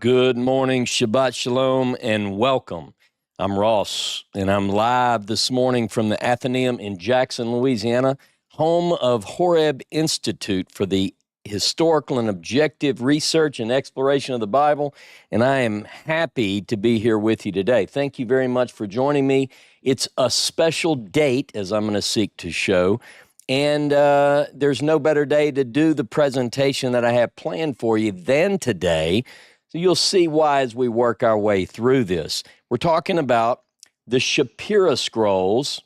Good morning, Shabbat Shalom, and welcome. I'm Ross, and I'm live this morning from the Athenaeum in Jackson, Louisiana, home of Horeb Institute for the Historical and Objective Research and Exploration of the Bible, and I am happy to be here with you today. Thank you very much for joining me. It's a special date, as I'm going to seek to show, and there's no better day to do the presentation that I have planned for you than today. So you'll see why as we work our way through this. We're talking about the Shapira Scrolls,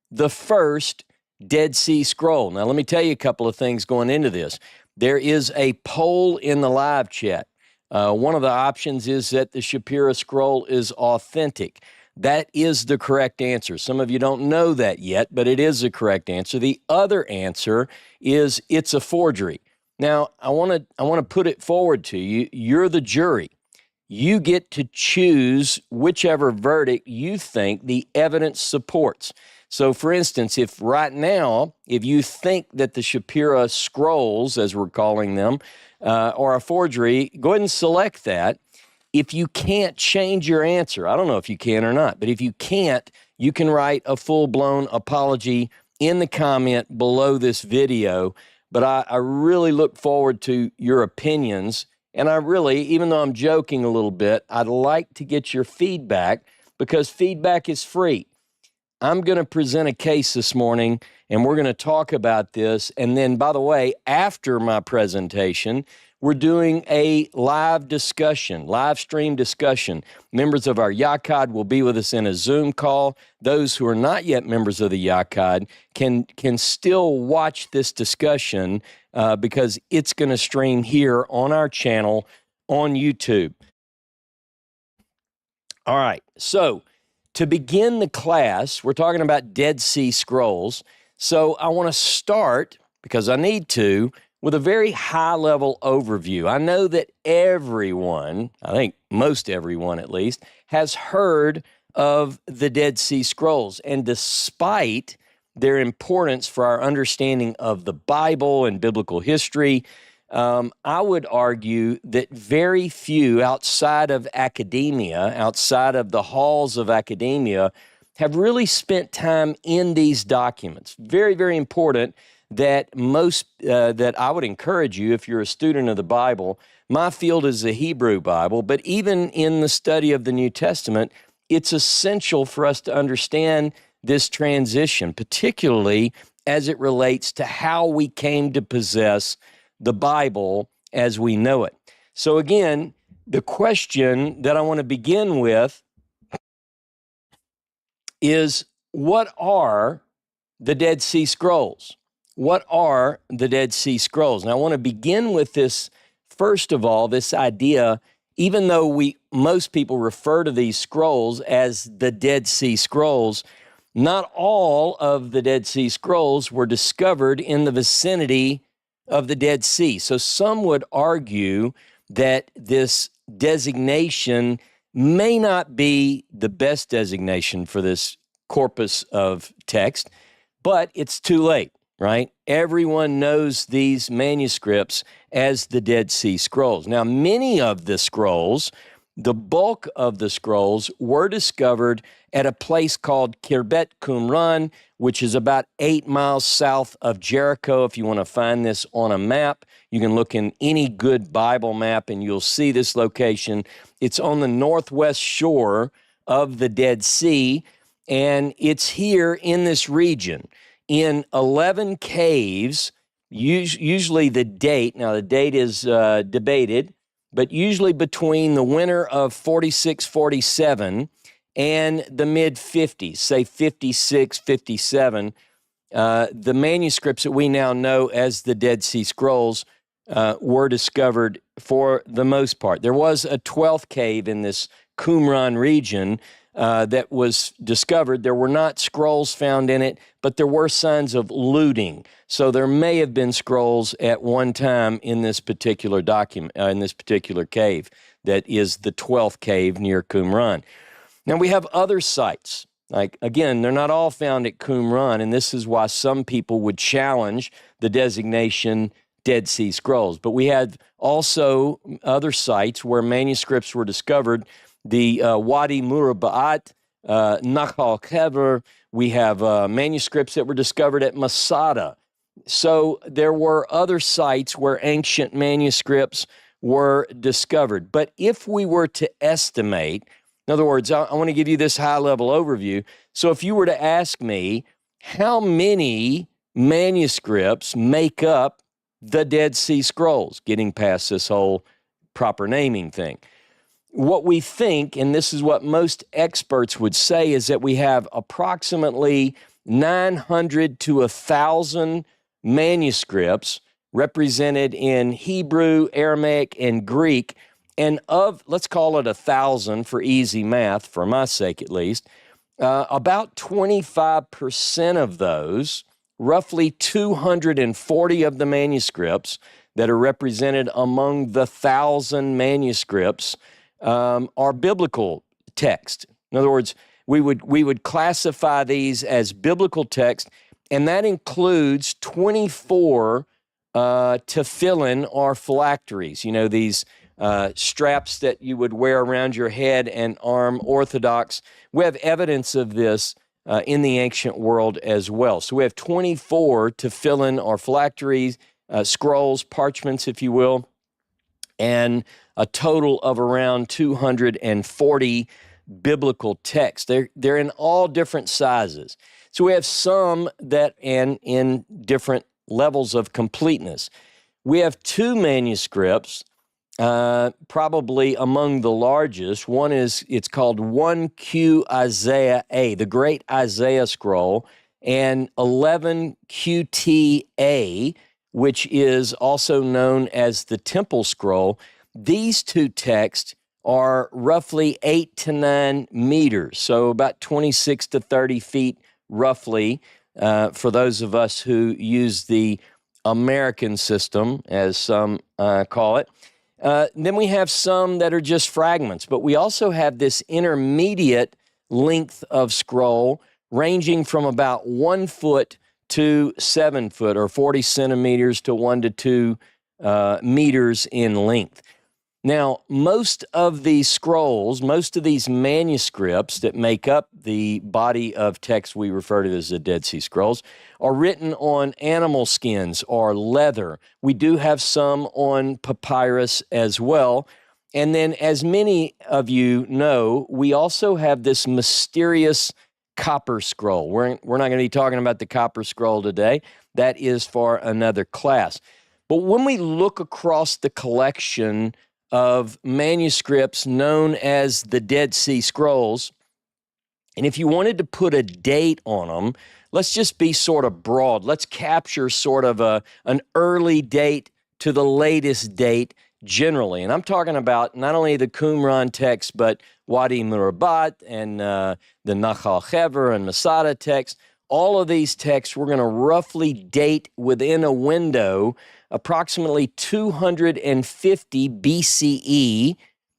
the first Dead Sea Scroll. Now, let me tell you a couple of things going into this. There is a poll in the live chat. One of the options is that the Shapira Scroll is authentic. That is the correct answer. Some of you don't know that yet, but it is the correct answer. The other answer is it's a forgery. Now, I want to put it forward to you. You're the jury. You get to choose whichever verdict you think the evidence supports. So, for instance, if right now, if you think that the Shapira Scrolls, as we're calling them, are a forgery, go ahead and select that. If you can't change your answer, I don't know if you can or not, but if you can't, you can write a full-blown apology in the comment below this video. But I really look forward to your opinions, and I really, even though I'm joking a little bit, I'd like to get your feedback because feedback is free. I'm going to present a case this morning, and we're going to talk about this, and then, by the way, after my presentation, we're doing a live discussion, live stream discussion. Members of our Yakad will be with us in a Zoom call. Those who are not yet members of the Yakad can still watch this discussion because it's going to stream here on our channel on YouTube. All right, so to begin the class, we're talking about Dead Sea Scrolls. So I want to start, because I need to, with a very high-level overview. I know that everyone, I think most everyone at least, has heard of the Dead Sea Scrolls. And despite their importance for our understanding of the Bible and biblical history, I would argue that very few outside of academia, outside of the halls of academia, have really spent time in these documents. Very, very important that that I would encourage you, if you're a student of the Bible. My field is the Hebrew Bible, but even in the study of the New Testament, it's essential for us to understand this transition, particularly as it relates to how we came to possess the Bible as we know it. So again, the question that I want to begin with is, what are the Dead Sea Scrolls? What are the Dead Sea Scrolls? Now, I want to begin with this, first of all, this idea, even though most people refer to these scrolls as the Dead Sea Scrolls, not all of the Dead Sea Scrolls were discovered in the vicinity of the Dead Sea. So some would argue that this designation may not be the best designation for this corpus of text, but it's too late. Right? Everyone knows these manuscripts as the Dead Sea Scrolls. Now, many of the scrolls, the bulk of the scrolls, were discovered at a place called Khirbet Qumran, which is about 8 miles south of Jericho. If you want to find this on a map, you can look in any good Bible map and you'll see this location. It's on the northwest shore of the Dead Sea, and it's here in this region. In 11 caves, usually the date is debated, but usually between the winter of 46-47 and the mid-50s, say 56, 57, the manuscripts that we now know as the Dead Sea Scrolls were discovered for the most part. There was a 12th cave in this Qumran region that was discovered. There were not scrolls found in it, but there were signs of looting. So there may have been scrolls at one time in this particular document, in this particular cave, that is the 12th cave near Qumran. Now we have other sites. Like, again, they're not all found at Qumran, and this is why some people would challenge the designation Dead Sea Scrolls. But we have also other sites where manuscripts were discovered. The Wadi Murabaat, Nahal Kever. We have manuscripts that were discovered at Masada. So there were other sites where ancient manuscripts were discovered. But if we were to estimate, in other words, I want to give you this high-level overview. So if you were to ask me, how many manuscripts make up the Dead Sea Scrolls, getting past this whole proper naming thing? What we think, and this is what most experts would say, is that we have approximately 900 to 1,000 manuscripts represented in Hebrew, Aramaic, and Greek. And of, let's call it 1,000 for easy math, for my sake at least, about 25% of those, roughly 240 of the manuscripts that are represented among the 1,000 manuscripts are biblical text. In other words, we would classify these as biblical text, and that includes 24 tefillin or phylacteries. You know, these straps that you would wear around your head and arm, Orthodox. We have evidence of this in the ancient world as well. So we have 24 tefillin or phylacteries, scrolls, parchments, if you will, and a total of around 240 biblical texts. They're in all different sizes. So we have some that in different levels of completeness. We have two manuscripts, probably among the largest. One is, it's called 1Q Isaiah A, the Great Isaiah Scroll, and 11 QTA, which is also known as the Temple Scroll. These two texts are roughly 8 to 9 meters, so about 26 to 30 feet roughly, for those of us who use the American system, as some call it. Then we have some that are just fragments, but we also have this intermediate length of scroll ranging from about 1 foot to 7 foot, or 40 centimeters to 1 to 2 meters in length. Now, most of these scrolls, most of these manuscripts that make up the body of text we refer to as the Dead Sea Scrolls are written on animal skins or leather. We do have some on papyrus as well. And then, as many of you know, we also have this mysterious copper scroll. We're not going to be talking about the copper scroll today. That is for another class. But when we look across the collection of manuscripts known as the Dead Sea Scrolls, and if you wanted to put a date on them, let's just be sort of broad. Let's capture sort of an early date to the latest date generally. And I'm talking about not only the Qumran text, but Wadi Murabat and the Nahal Kever and Masada text. All of these texts we're going to roughly date within a window approximately 250 BCE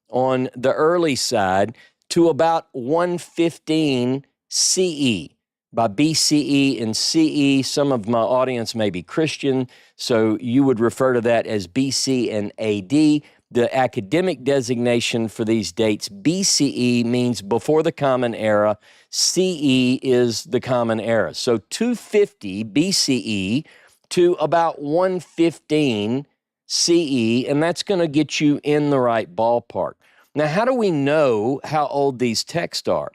on the early side to about 115 CE. By BCE and CE, some of my audience may be Christian, so you would refer to that as BC and AD. The academic designation for these dates, BCE, means before the Common Era. CE is the Common Era. So 250 BCE to about 115 CE, and that's going to get you in the right ballpark. Now, how do we know how old these texts are?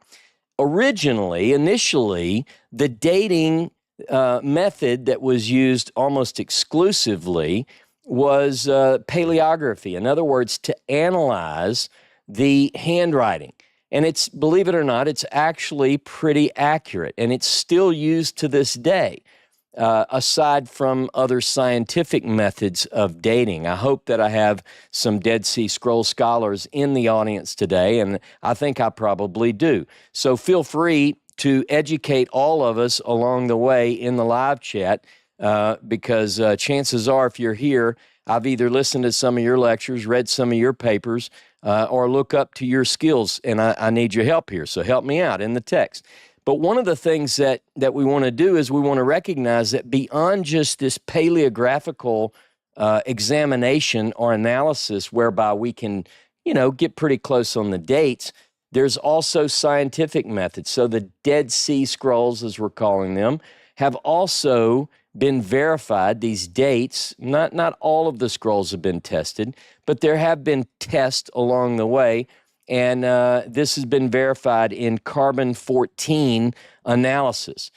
Initially, the dating method that was used almost exclusively was paleography. In other words, to analyze the handwriting. And it's, believe it or not, it's actually pretty accurate, and it's still used to this day. Aside from other scientific methods of dating. I hope that I have some Dead Sea Scroll scholars in the audience today, and I think I probably do. So feel free to educate all of us along the way in the live chat, because chances are, if you're here, I've either listened to some of your lectures, read some of your papers, or look up to your skills, and I need your help here. So help me out in the text. But one of the things that we want to do is we want to recognize that beyond just this paleographical examination or analysis whereby we can, get pretty close on the dates. There's also scientific methods. So the Dead Sea Scrolls, as we're calling them, have also been verified. These dates, not all of the scrolls have been tested, but there have been tests along the way. And this has been verified in carbon-14 analysis.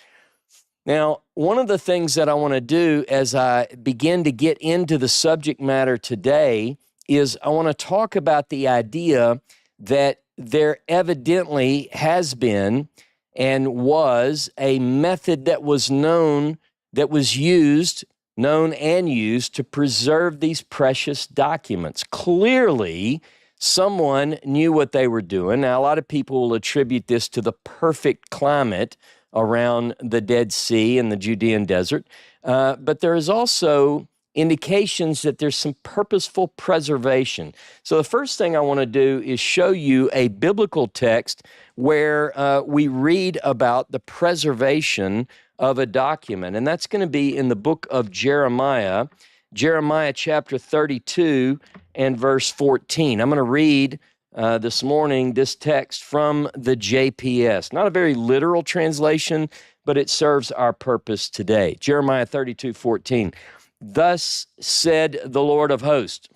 Now, one of the things that I want to do as I begin to get into the subject matter today is I want to talk about the idea that there evidently has been and was a method that was known and used to preserve these precious documents. Clearly, someone knew what they were doing. Now, a lot of people will attribute this to the perfect climate around the Dead Sea and the Judean desert, but there is also indications that there's some purposeful preservation. So the first thing I want to do is show you a biblical text where we read about the preservation of a document, and that's going to be in the book of Jeremiah, Jeremiah chapter 32 and verse 14. I'm going to read this morning this text from the JPS. Not a very literal translation, but it serves our purpose today. Jeremiah 32:14. Thus said the Lord of hosts,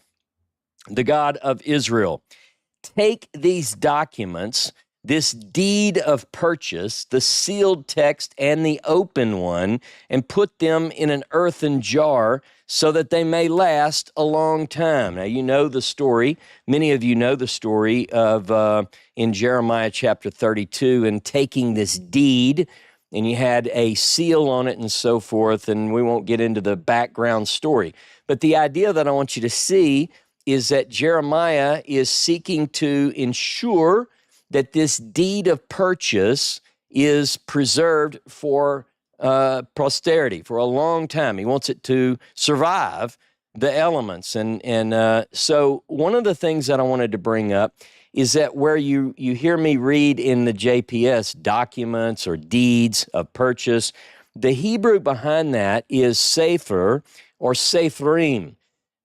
the God of Israel, take these documents, this deed of purchase, the sealed text and the open one, and put them in an earthen jar so that they may last a long time. Now, you know the story. Many of you know the story of in Jeremiah chapter 32 and taking this deed, and you had a seal on it and so forth, and we won't get into the background story. But the idea that I want you to see is that Jeremiah is seeking to ensure that this deed of purchase is preserved for posterity, for a long time. He wants it to survive the elements. And so one of the things that I wanted to bring up is that where you hear me read in the JPS documents or deeds of purchase, the Hebrew behind that is sefer or sephrim.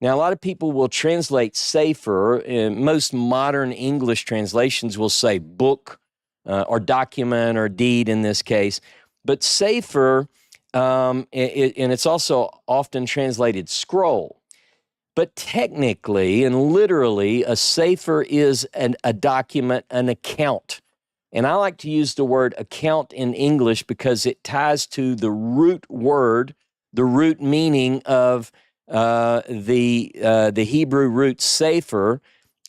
Now, a lot of people will translate sefer, most modern English translations will say book or document or deed in this case, but sefer, and it's also often translated scroll. But technically and literally, a sefer is a document, an account. And I like to use the word account in English because it ties to the root word, the root meaning of the Hebrew root sefer.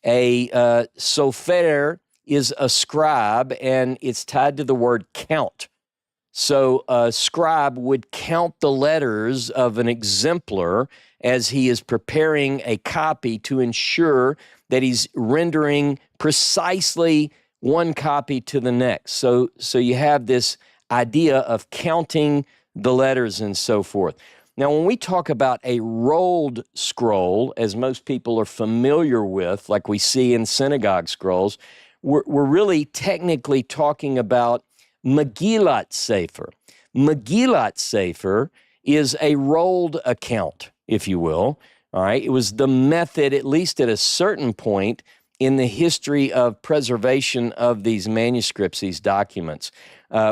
A sofer is a scribe, and it's tied to the word count. So a scribe would count the letters of an exemplar as he is preparing a copy to ensure that he's rendering precisely one copy to the next. So you have this idea of counting the letters and so forth. Now, when we talk about a rolled scroll, as most people are familiar with, like we see in synagogue scrolls, we're really technically talking about Megillat Sefer. Megillat Sefer is a rolled account, if you will. All right, it was the method, at least at a certain point in the history of preservation of these manuscripts, these documents.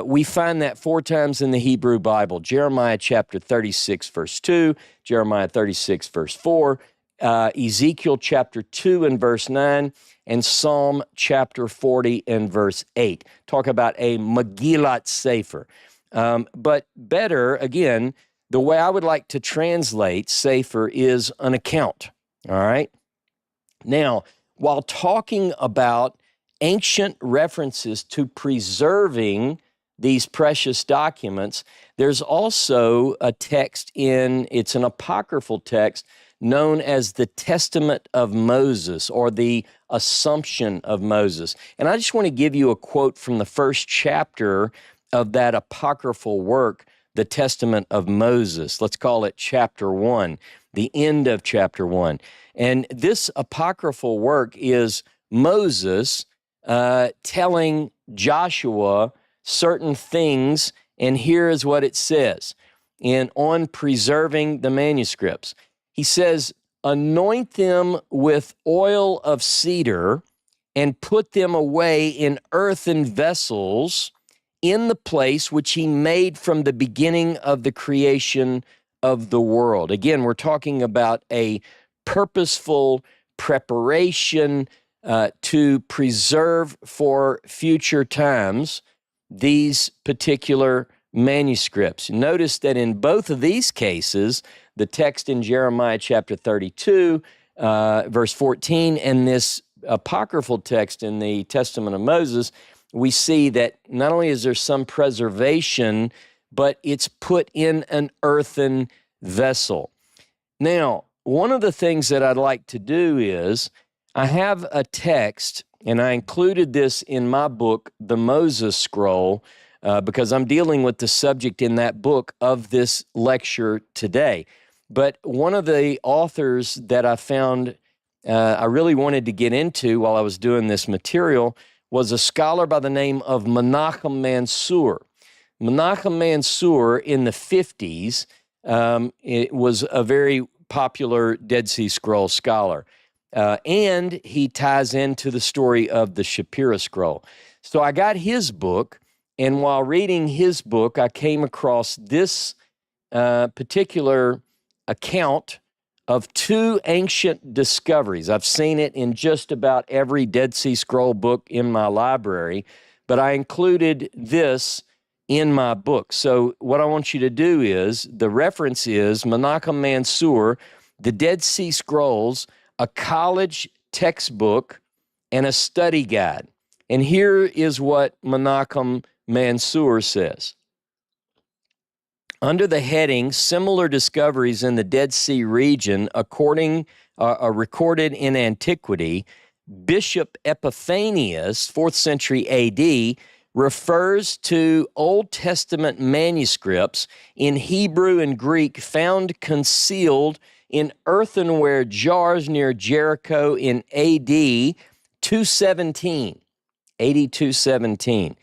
We find that 4 times in the Hebrew Bible: Jeremiah chapter 36, verse 2, Jeremiah 36, verse 4, Ezekiel chapter 2 and verse 9, and Psalm chapter 40 and verse 8. Talk about a Megillat Sefer. But better, again, the way I would like to translate Sefer is an account, all right? Now, while talking about ancient references to preserving these precious documents, there's also a text it's an apocryphal text known as the Testament of Moses, or the Assumption of Moses. And I just want to give you a quote from the first chapter of that apocryphal work, the Testament of Moses. Let's call it chapter 1, the end of chapter 1. And this apocryphal work is Moses telling Joshua certain things, and here is what it says on preserving the manuscripts. He says, anoint them with oil of cedar and put them away in earthen vessels in the place which he made from the beginning of the creation of the world. Again, we're talking about a purposeful preparation to preserve for future times these particular manuscripts. Notice that in both of these cases, the text in Jeremiah chapter 32, verse 14, and this apocryphal text in the Testament of Moses, we see that not only is there some preservation, but it's put in an earthen vessel. Now, one of the things that I'd like to do is, I have a text, and I included this in my book, The Moses Scroll, because I'm dealing with the subject in that book of this lecture today. But one of the authors that I found I really wanted to get into while I was doing this material was a scholar by the name of Menachem Mansour. Menachem Mansour in the 50s it was a very popular Dead Sea Scroll scholar. And he ties into the story of the Shapira Scroll. So I got his book, and while reading his book, I came across this particular account of two ancient discoveries. I've seen it in just about every Dead Sea Scroll book in my library, but I included this in my book. So what I want you to do is, the reference is Menachem Mansour, The Dead Sea Scrolls, a college textbook and a study guide. And here is what Menachem Mansour says. Under the heading, Similar Discoveries in the Dead Sea Region, recorded in antiquity, Bishop Epiphanius, 4th century AD, refers to Old Testament manuscripts in Hebrew and Greek found concealed in earthenware jars near Jericho in AD 217. AD 217.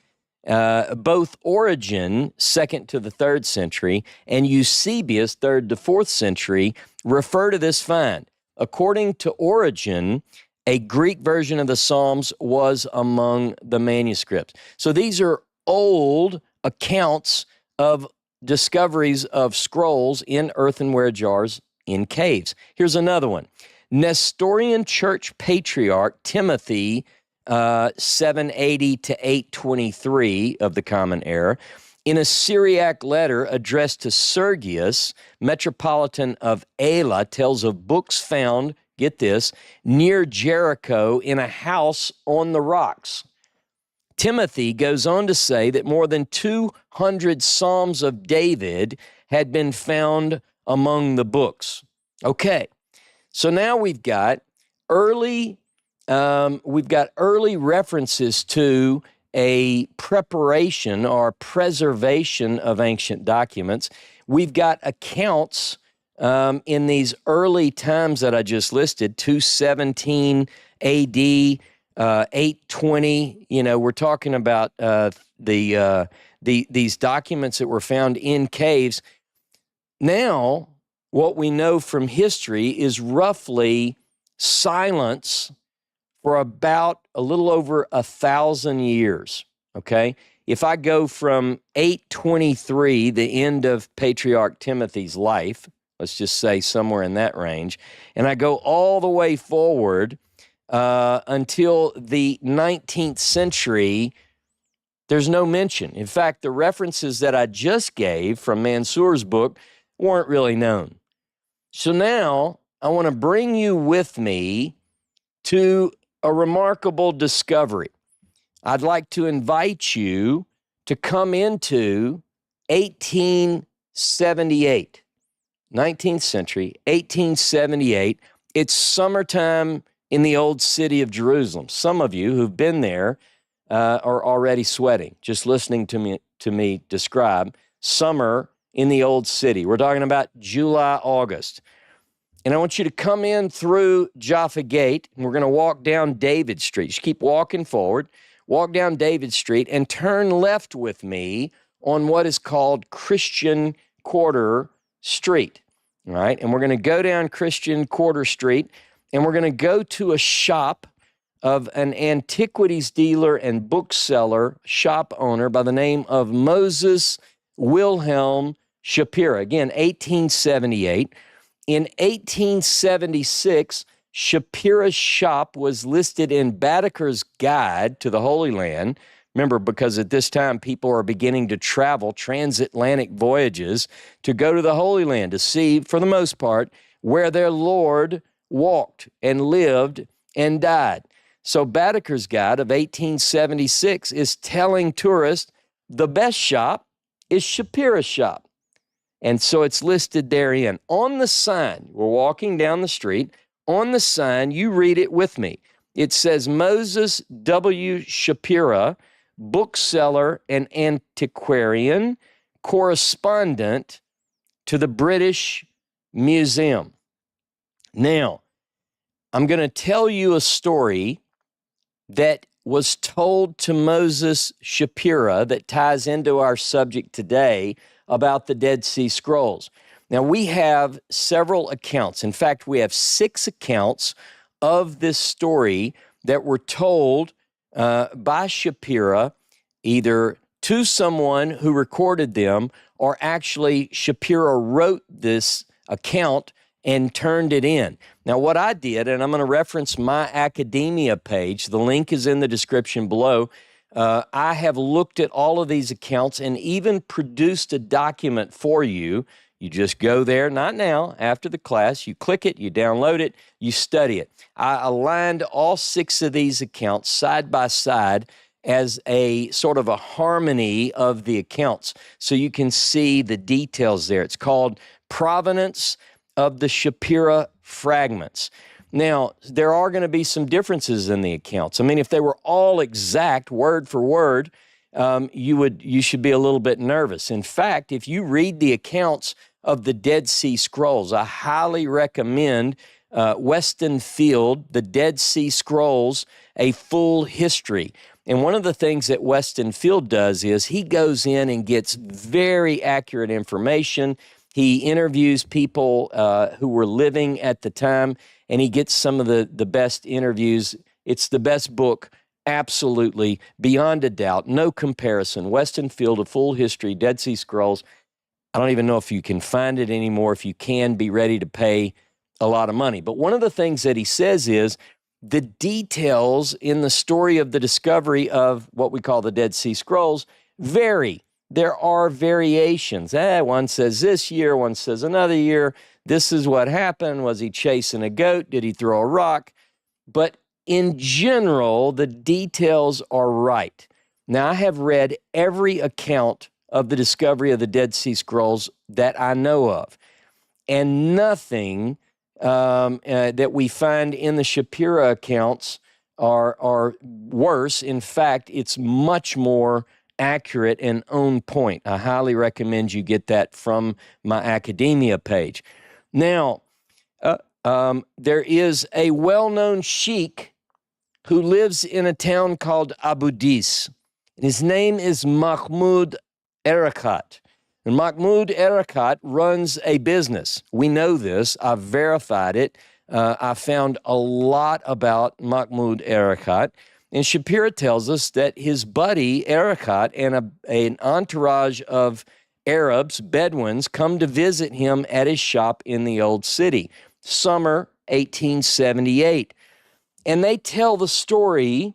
Both Origen, 2nd to the 3rd century, and Eusebius, 3rd to 4th century, refer to this find. According to Origen, a Greek version of the Psalms was among the manuscripts. So these are old accounts of discoveries of scrolls in earthenware jars in caves. Here's another one. Nestorian church patriarch Timothy, 780 to 823 of the Common Era, in a Syriac letter addressed to Sergius, metropolitan of Ala, tells of books found, get this, near Jericho in a house on the rocks. Timothy goes on to say that more than 200 Psalms of David had been found among the books. Okay, so now we've got early references to a preparation or preservation of ancient documents. We've got accounts in these early times that I just listed, 217 AD, 820. You know, we're talking about these documents that were found in caves. Now, what we know from history is roughly silence for about a little over 1,000 years, okay? If I go from 823, the end of Patriarch Timothy's life, let's just say somewhere in that range, and I go all the way forward until the 19th century, there's no mention. In fact, the references that I just gave from Mansour's book weren't really known. So now I want to bring you with me to a remarkable discovery. I'd like to invite you to come into 1878, 19th century, 1878. It's summertime in the old city of Jerusalem. Some of you who've been there are already sweating, just listening to me describe summer in the old city. We're talking about July, August. And I want you to come in through Jaffa Gate, and we're going to walk down David Street. Just keep walking forward, walk down David Street, and turn left with me on what is called Christian Quarter Street. all right? And we're going to go down Christian Quarter Street, and we're going to go to a shop of an antiquities dealer and bookseller, shop owner by the name of Moses Wilhelm Shapira. Again, 1878. In 1876, Shapira's shop was listed in Baedeker's Guide to the Holy Land. Remember, because at this time, people are beginning to travel transatlantic voyages to go to the Holy Land to see, for the most part, where their Lord walked and lived and died. So Baedeker's Guide of 1876 is telling tourists the best shop is Shapira's shop. And so it's listed therein. On the sign, we're walking down the street, on the sign, you read it with me. It says Moses W. Shapira, bookseller and antiquarian, correspondent to the British Museum. Now, I'm going to tell you a story that was told to Moses Shapira that ties into our subject today about the Dead Sea Scrolls. Now, we have several accounts. In fact, we have 6 accounts of this story that were told by Shapira, either to someone who recorded them, or actually Shapira wrote this account and turned it in. Now, what I did, and I'm going to reference my academia page, the link is in the description below. I have looked at all of these accounts and even produced a document for you. You just go there, not now, after the class, you click it, you download it, you study it. I aligned all 6 of these accounts side by side as a sort of a harmony of the accounts, so you can see the details there. It's called Provenance of the Shapira Fragments. Now, there are going to be some differences in the accounts. I mean, if they were all exact, word for word, you should be a little bit nervous. In fact, if you read the accounts of the Dead Sea Scrolls, I highly recommend Weston Field, The Dead Sea Scrolls, A Full History. And one of the things that Weston Field does is he goes in and gets very accurate information. He interviews people who were living at the time, and he gets some of the best interviews. It's the best book, absolutely, beyond a doubt, no comparison. Weston Field, A Full History, Dead Sea Scrolls. I don't even know if you can find it anymore. If you can, be ready to pay a lot of money. But one of the things that he says is the details in the story of the discovery of what we call the Dead Sea Scrolls vary. There are variations. One says this year, one says another year. This is what happened. Was he chasing a goat? Did he throw a rock? But in general, the details are right. Now, I have read every account of the discovery of the Dead Sea Scrolls that I know of, and nothing that we find in the Shapira accounts are worse. In fact, it's much more accurate and on point. I highly recommend you get that from my academia page. Now, there is a well-known sheikh who lives in a town called Abu Dis. His name is Mahmoud Erakat. And Mahmoud Erakat runs a business. We know this. I've verified it. I found a lot about Mahmoud Erakat. And Shapira tells us that his buddy Erakat and an entourage of Arabs, Bedouins, come to visit him at his shop in the Old City, summer 1878. And they tell the story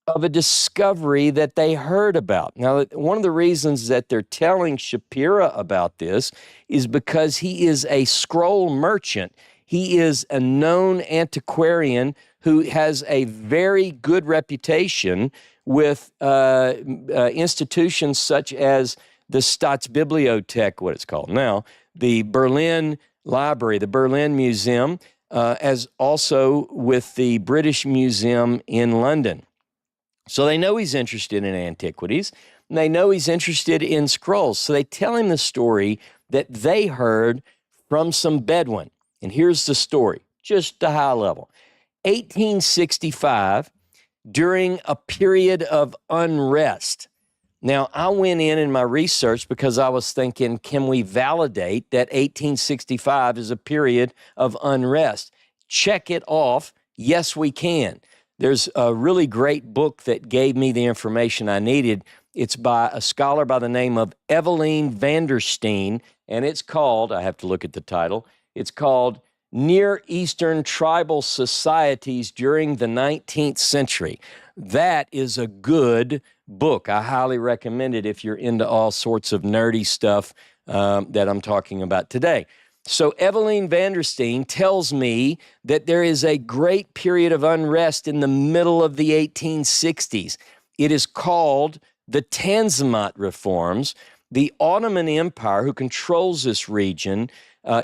of a discovery that they heard about. Now, one of the reasons that they're telling Shapira about this is because he is a scroll merchant. He is a known antiquarian who has a very good reputation with institutions such as the Staatsbibliothek, what it's called now, the Berlin Library, the Berlin Museum, as also with the British Museum in London. So they know he's interested in antiquities, and they know he's interested in scrolls. So they tell him the story that they heard from some Bedouin. And here's the story, just the high level. 1865, during a period of unrest. Now, I went in my research because I was thinking, can we validate that 1865 is a period of unrest? Check it off. Yes, we can. There's a really great book that gave me the information I needed. It's by a scholar by the name of Evelyn Vandersteen, and it's called, I have to look at the title, it's called Near Eastern Tribal Societies During the 19th Century. That is a good book. I highly recommend it if you're into all sorts of nerdy stuff that I'm talking about today. So Evelyn Vandersteen tells me that there is a great period of unrest in the middle of the 1860s. It is called the Tanzimat Reforms. The Ottoman Empire, who controls this region,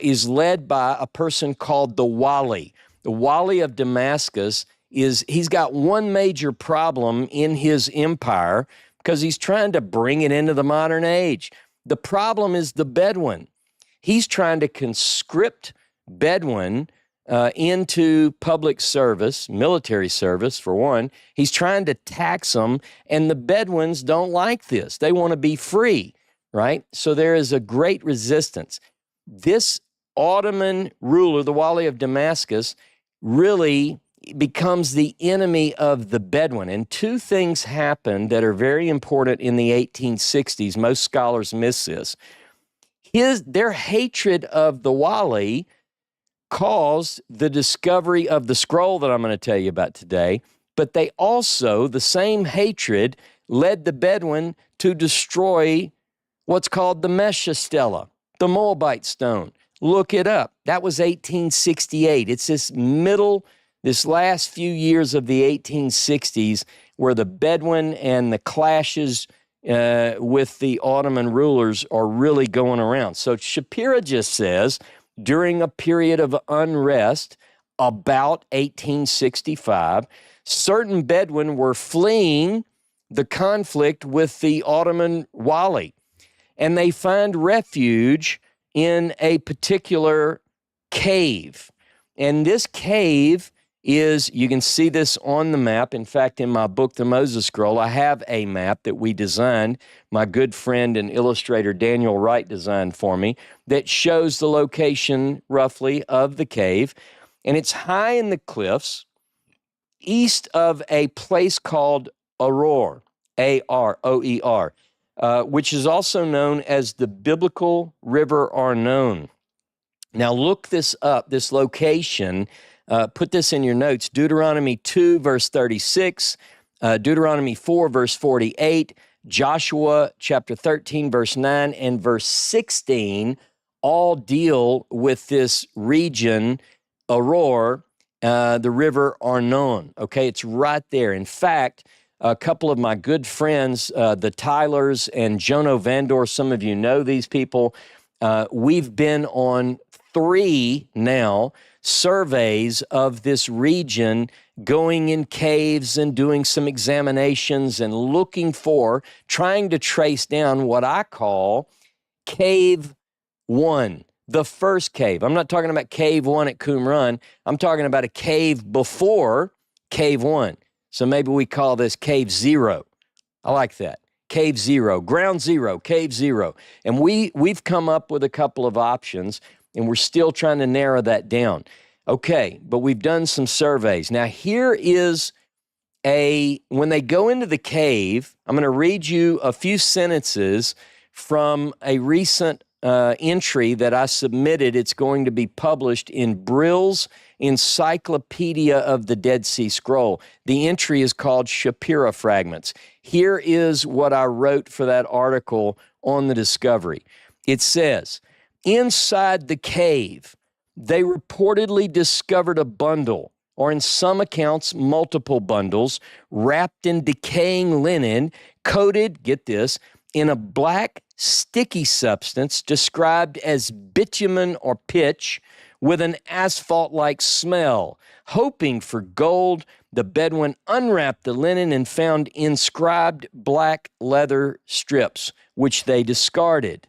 is led by a person called the Wali. The Wali of Damascus he's got one major problem in his empire because he's trying to bring it into the modern age. The problem is the Bedouin. He's trying to conscript Bedouin into public service, military service for one. He's trying to tax them, and the Bedouins don't like this. They want to be free, right? So there is a great resistance. This Ottoman ruler, the Wali of Damascus, really becomes the enemy of the Bedouin. And two things happen that are very important in the 1860s. Most scholars miss this. Their hatred of the Wali caused the discovery of the scroll that I'm going to tell you about today, but they also, the same hatred, led the Bedouin to destroy what's called the Mesha Stela, the Moabite stone. Look it up. That was 1868. It's this last few years of the 1860s where the Bedouin and the clashes with the Ottoman rulers are really going around. So Shapira just says, during a period of unrest about 1865, certain Bedouin were fleeing the conflict with the Ottoman Wali, and they find refuge in a particular cave. And this cave is, you can see this on the map. In fact, in my book, The Moses Scroll, I have a map that we designed, my good friend and illustrator Daniel Wright designed for me, that shows the location roughly of the cave. And it's high in the cliffs east of a place called Aroer, A-R-O-E-R, which is also known as the biblical River Arnon. Now look this up, this location. Put this in your notes. Deuteronomy 2, verse 36, Deuteronomy 4, verse 48, Joshua chapter 13, verse 9, and verse 16 all deal with this region, Aroer, the river Arnon. Okay, it's right there. In fact, a couple of my good friends, the Tylers and Jono Vandor, some of you know these people. We've been on 3 now surveys of this region, going in caves and doing some examinations and trying to trace down what I call Cave 1, the first cave. I'm not talking about Cave 1 at Qumran. I'm talking about a cave before Cave 1. So maybe we call this Cave 0. I like that. Cave 0, Ground 0, Cave 0. And we've come up with a couple of options, and we're still trying to narrow that down. Okay, but we've done some surveys. Now here is when they go into the cave, I'm going to read you a few sentences from a recent entry that I submitted. It's going to be published in Brill's Encyclopedia of the Dead Sea Scroll. The entry is called Shapira Fragments. Here is what I wrote for that article on the discovery. It says, inside the cave, they reportedly discovered a bundle, or in some accounts, multiple bundles, wrapped in decaying linen, coated, get this, in a black sticky substance described as bitumen or pitch with an asphalt-like smell. Hoping for gold, the Bedouin unwrapped the linen and found inscribed black leather strips, which they discarded.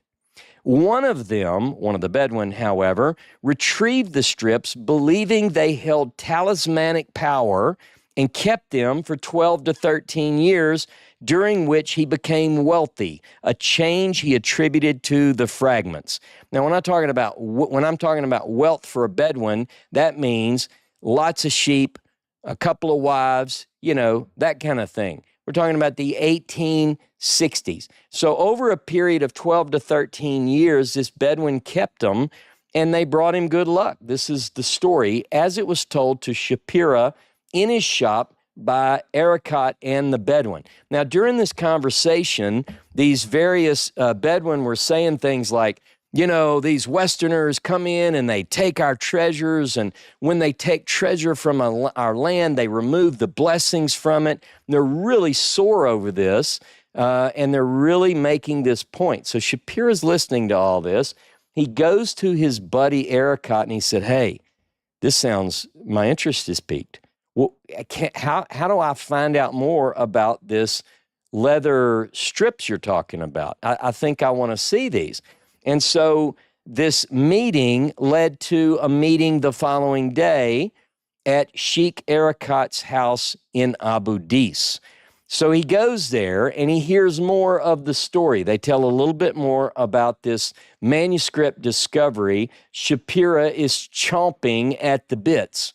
One of the Bedouin, however, retrieved the strips, believing they held talismanic power, and kept them for 12 to 13 years, during which he became wealthy, a change he attributed to the fragments. Now, when I'm talking about wealth for a Bedouin, that means lots of sheep, a couple of wives, that kind of thing. We're talking about the 1860s. So over a period of 12 to 13 years, this Bedouin kept them, and they brought him good luck. This is the story as it was told to Shapira in his shop by Arakat and the Bedouin. Now, during this conversation, these various Bedouin were saying things like, these Westerners come in and they take our treasures, and when they take treasure from our land, they remove the blessings from it. And they're really sore over this, and they're really making this point. So Shapira's listening to all this. He goes to his buddy Arakat and he said, hey, my interest is piqued. Well, how do I find out more about this leather strips you're talking about? I think I want to see these. And so this meeting led to a meeting the following day at Sheikh Arakat's house in Abu Dis. So he goes there and he hears more of the story. They tell a little bit more about this manuscript discovery. Shapira is chomping at the bits.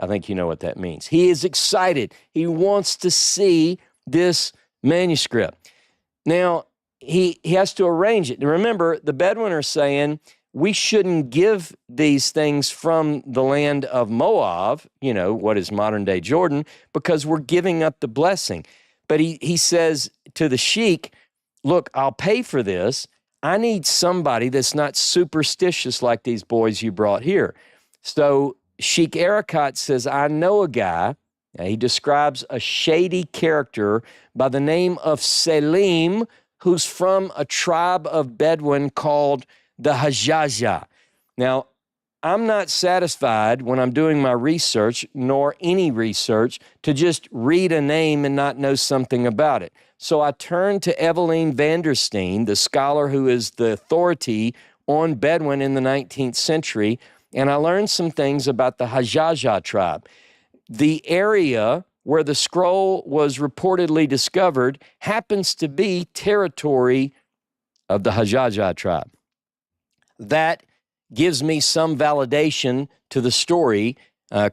I think you know what that means. He is excited. He wants to see this manuscript. Now, he has to arrange it. Remember, the Bedouin are saying, we shouldn't give these things from the land of Moab, what is modern-day Jordan, because we're giving up the blessing. But he says to the sheik, look, I'll pay for this. I need somebody that's not superstitious like these boys you brought here. So Sheikh Arakat says, I know a guy. Now, he describes a shady character by the name of Selim, who's from a tribe of Bedouin called the Hajaja. Now, I'm not satisfied when I'm doing my research, nor any research, to just read a name and not know something about it. So I turned to Evelien van der Steen, the scholar who is the authority on Bedouin in the 19th century, and I learned some things about the Hajaja tribe. The area where the scroll was reportedly discovered happens to be territory of the Hajaja tribe. That gives me some validation to the story,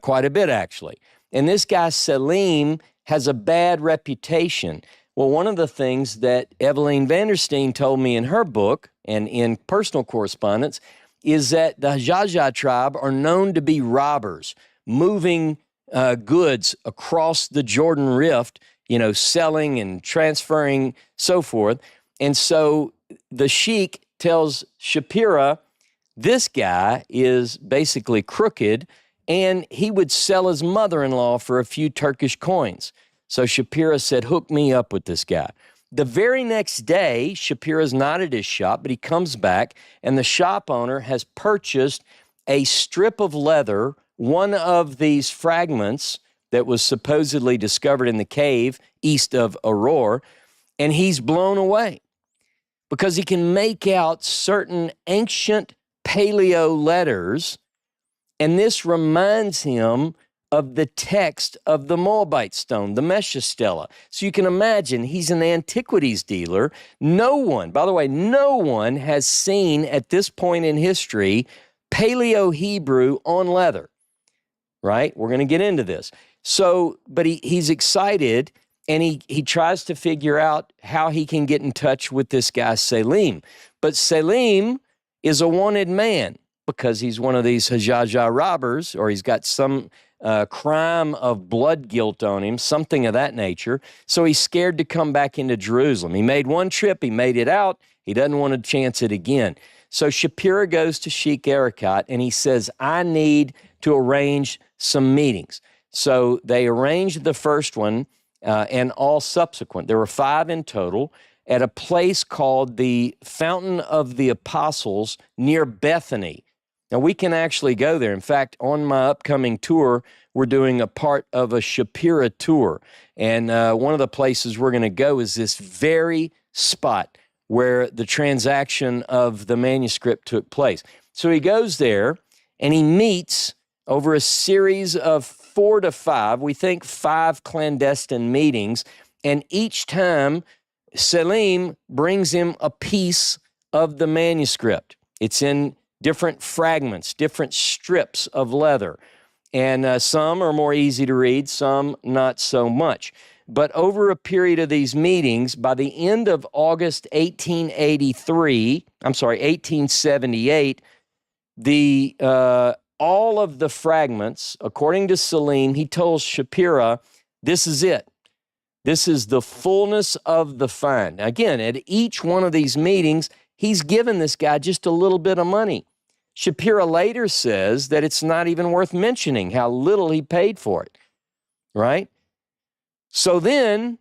quite a bit actually. And this guy Selim has a bad reputation. Well, one of the things that Evelien van der Steen told me in her book and in personal correspondence is that the Hajaja tribe are known to be robbers, moving goods across the Jordan Rift, selling and transferring, so forth. And so the sheik tells Shapira, this guy is basically crooked, and he would sell his mother-in-law for a few Turkish coins. So Shapira said, hook me up with this guy. The very next day, Shapira's not at his shop, but he comes back, and the shop owner has purchased a strip of leather, one of these fragments that was supposedly discovered in the cave east of Aurora, and he's blown away because he can make out certain ancient paleo letters, and this reminds him of the text of the Moabite stone, the Mesha Stela. So you can imagine he's an antiquities dealer. No one has seen at this point in history Paleo Hebrew on leather. Right? We're going to get into this. So, but he's excited, and he tries to figure out how he can get in touch with this guy, Selim. But Selim is a wanted man because he's one of these Hajaja robbers, or he's got some crime of blood guilt on him, something of that nature. So he's scared to come back into Jerusalem. He made one trip. He made it out. He doesn't want to chance it again. So Shapira goes to Sheikh Arakat, and he says, I need to arrange some meetings. So they arranged the first one and all subsequent. There were 5 in total at a place called the Fountain of the Apostles near Bethany. Now, we can actually go there. In fact, on my upcoming tour, we're doing a part of a Shapira tour. And one of the places we're going to go is this very spot where the transaction of the manuscript took place. So he goes there and he meets over a series of 4 to 5, we think 5 clandestine meetings, And each time, Selim brings him a piece of the manuscript. It's in different fragments, different strips of leather. And some are more easy to read, some not so much. But over a period of these meetings, by the end of August 1878, all of the fragments, according to Selim, he tells Shapira, this is it. This is the fullness of the find. Again, at each one of these meetings, he's given this guy just a little bit of money. Shapira later says that it's not even worth mentioning how little he paid for it, right? So then,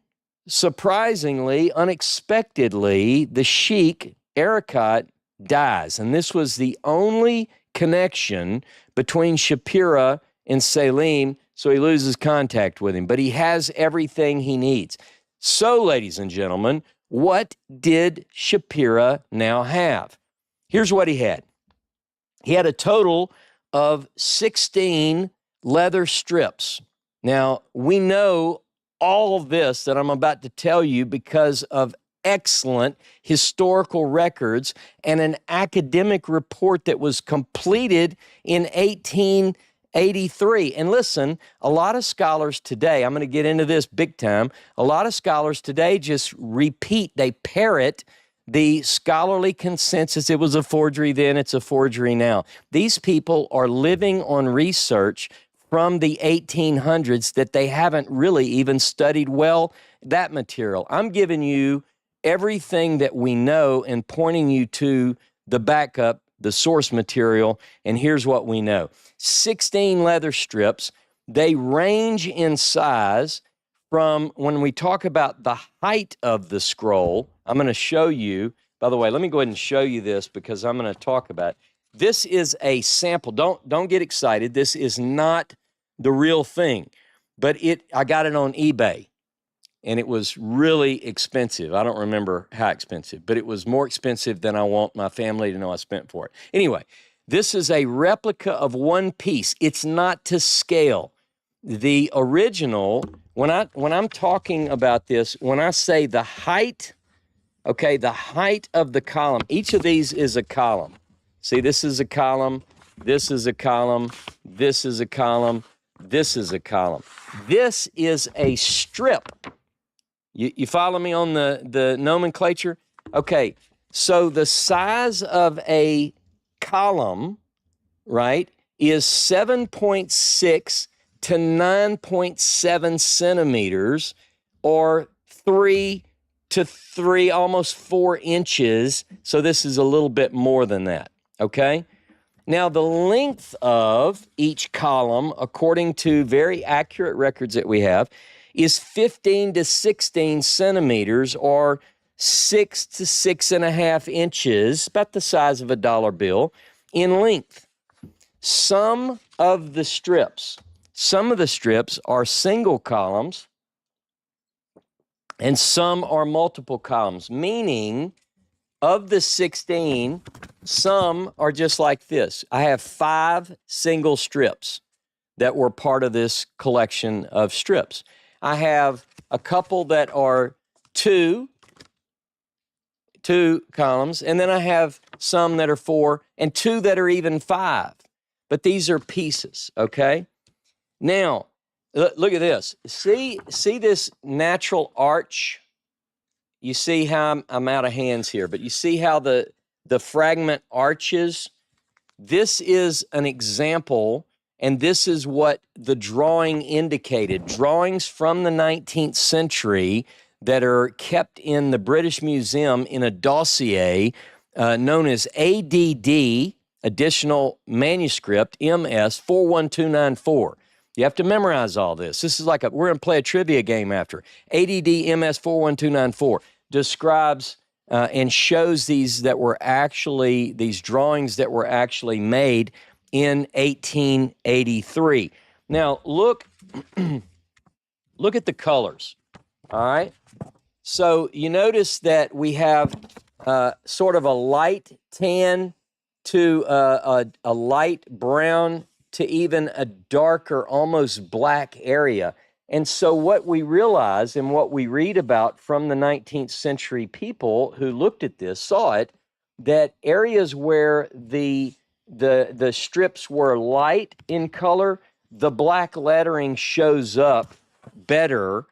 surprisingly, unexpectedly, the sheikh, Erakat, dies. And this was the only connection between Shapira and Selim, so he loses contact with him. But he has everything he needs. So, ladies and gentlemen, what did Shapira now have? Here's what he had. He had a total of 16 leather strips. Now, we know all of this that I'm about to tell you because of excellent historical records and an academic report that was completed in 1883. And listen, a lot of scholars today, I'm going to get into this big time, a lot of scholars today just repeat, they parrot the scholarly consensus. It was a forgery then, it's a forgery now. These people are living on research from the 1800s that they haven't really even studied well, that material. I'm giving you everything that we know and pointing you to the backup, the source material, and here's what we know. 16 leather strips, they range in size from, when we talk about the height of the scroll, I'm going to show you, by the way, let me go ahead and show you this because I'm going to talk about it. This is a sample. Don't get excited. This is not the real thing, but I got it on eBay, and it was really expensive. I don't remember how expensive, but it was more expensive than I want my family to know I spent for it. Anyway, this is a replica of one piece. It's not to scale. The original, when I'm talking about this, when I say the height, okay, the height of the column, each of these is a column. See, this is a column, this is a column, this is a column, this is a column. This is a strip. You follow me on the nomenclature? Okay, so the size of a column, right, is 7.6 to 9.7 centimeters, or 3 to 3, almost 4 inches. So this is a little bit more than that, okay? Now, the length of each column, according to very accurate records that we have, is 15 to 16 centimeters, or 6 to 6.5 inches, about the size of a dollar bill, in length. Some of the strips are single columns, and some are multiple columns, meaning of the 16, some are just like this. I have 5 single strips that were part of this collection of strips. I have a couple that are two columns, and then I have some that are 4, and 2 that are even 5. But these are pieces, okay? Now, look at this. See this natural arch? You see how I'm out of hands here, but you see how the fragment arches? This is an example, and this is what the drawing indicated. Drawings from the 19th century that are kept in the British Museum in a dossier known as ADD, Additional Manuscript, MS 41294. You have to memorize all this. This is like we're going to play a trivia game after. ADD MS 41294 describes and shows these drawings that were actually made in 1883. Now, look at the colors, all right? So you notice that we have sort of a light tan to a light brown to even a darker, almost black area. And so what we realize and what we read about from the 19th century people who looked at this saw it, that areas where the strips were light in color, the black lettering shows up better.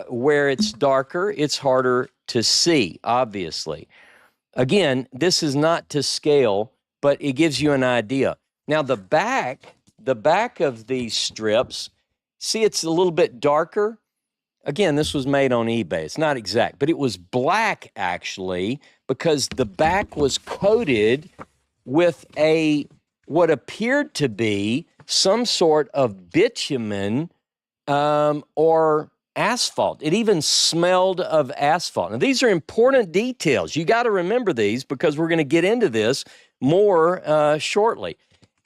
Where it's darker, it's harder to see, obviously. Again, this is not to scale, but it gives you an idea. Now, the back of these strips, see, it's a little bit darker. Again, this was made on eBay. It's not exact, but it was black, actually, because the back was coated with what appeared to be some sort of bitumen or asphalt. It even smelled of asphalt. Now, these are important details. You got to remember these because we're going to get into this more shortly.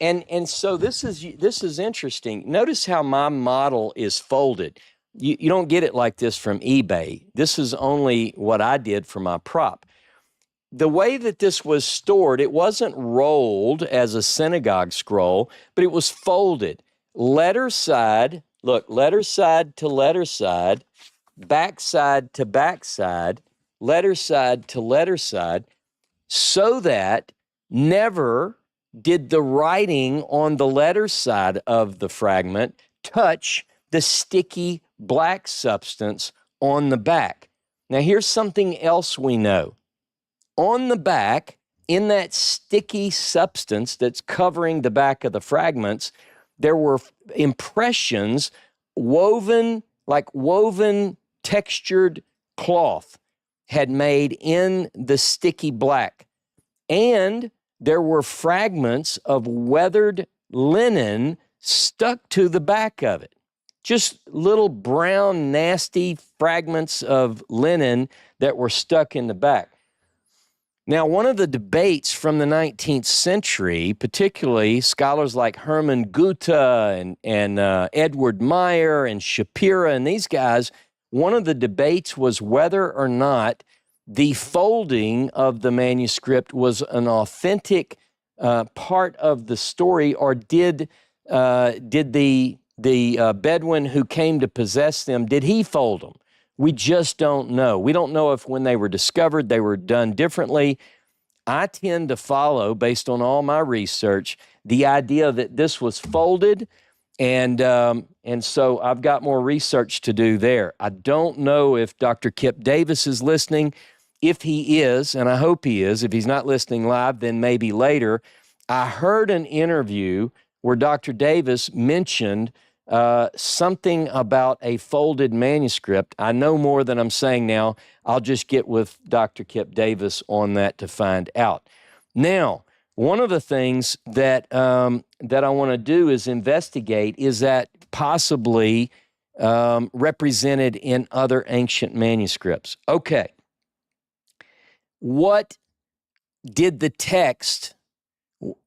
And so this is interesting. Notice how my model is folded. You don't get it like this from eBay. This is only what I did for my prop. The way that this was stored, it wasn't rolled as a synagogue scroll, but it was folded. Letter side, look, letter side to letter side, back side to back side, letter side to letter side, so that never did the writing on the letter side of the fragment touch the sticky black substance on the back. Now, here's something else we know. On the back, in that sticky substance that's covering the back of the fragments, there were impressions woven textured cloth had made in the sticky black. And there were fragments of weathered linen stuck to the back of it. Just little brown, nasty fragments of linen that were stuck in the back. Now, one of the debates from the 19th century, particularly scholars like Hermann Goethe and Edward Meyer and Shapira and these guys, one of the debates was whether or not the folding of the manuscript was an authentic part of the story, or did the Bedouin who came to possess them, did he fold them? We just don't know. We don't know if when they were discovered, they were done differently. I tend to follow, based on all my research, the idea that this was folded, and so I've got more research to do there. I don't know if Dr. Kip Davis is listening. If he is, and I hope he is, if he's not listening live, then maybe later. I heard an interview where Dr. Davis mentioned something about a folded manuscript. I know more than I'm saying now. I'll just get with Dr. Kip Davis on that to find out. Now, one of the things that I want to do is investigate, is that possibly represented in other ancient manuscripts. Okay. What did the text,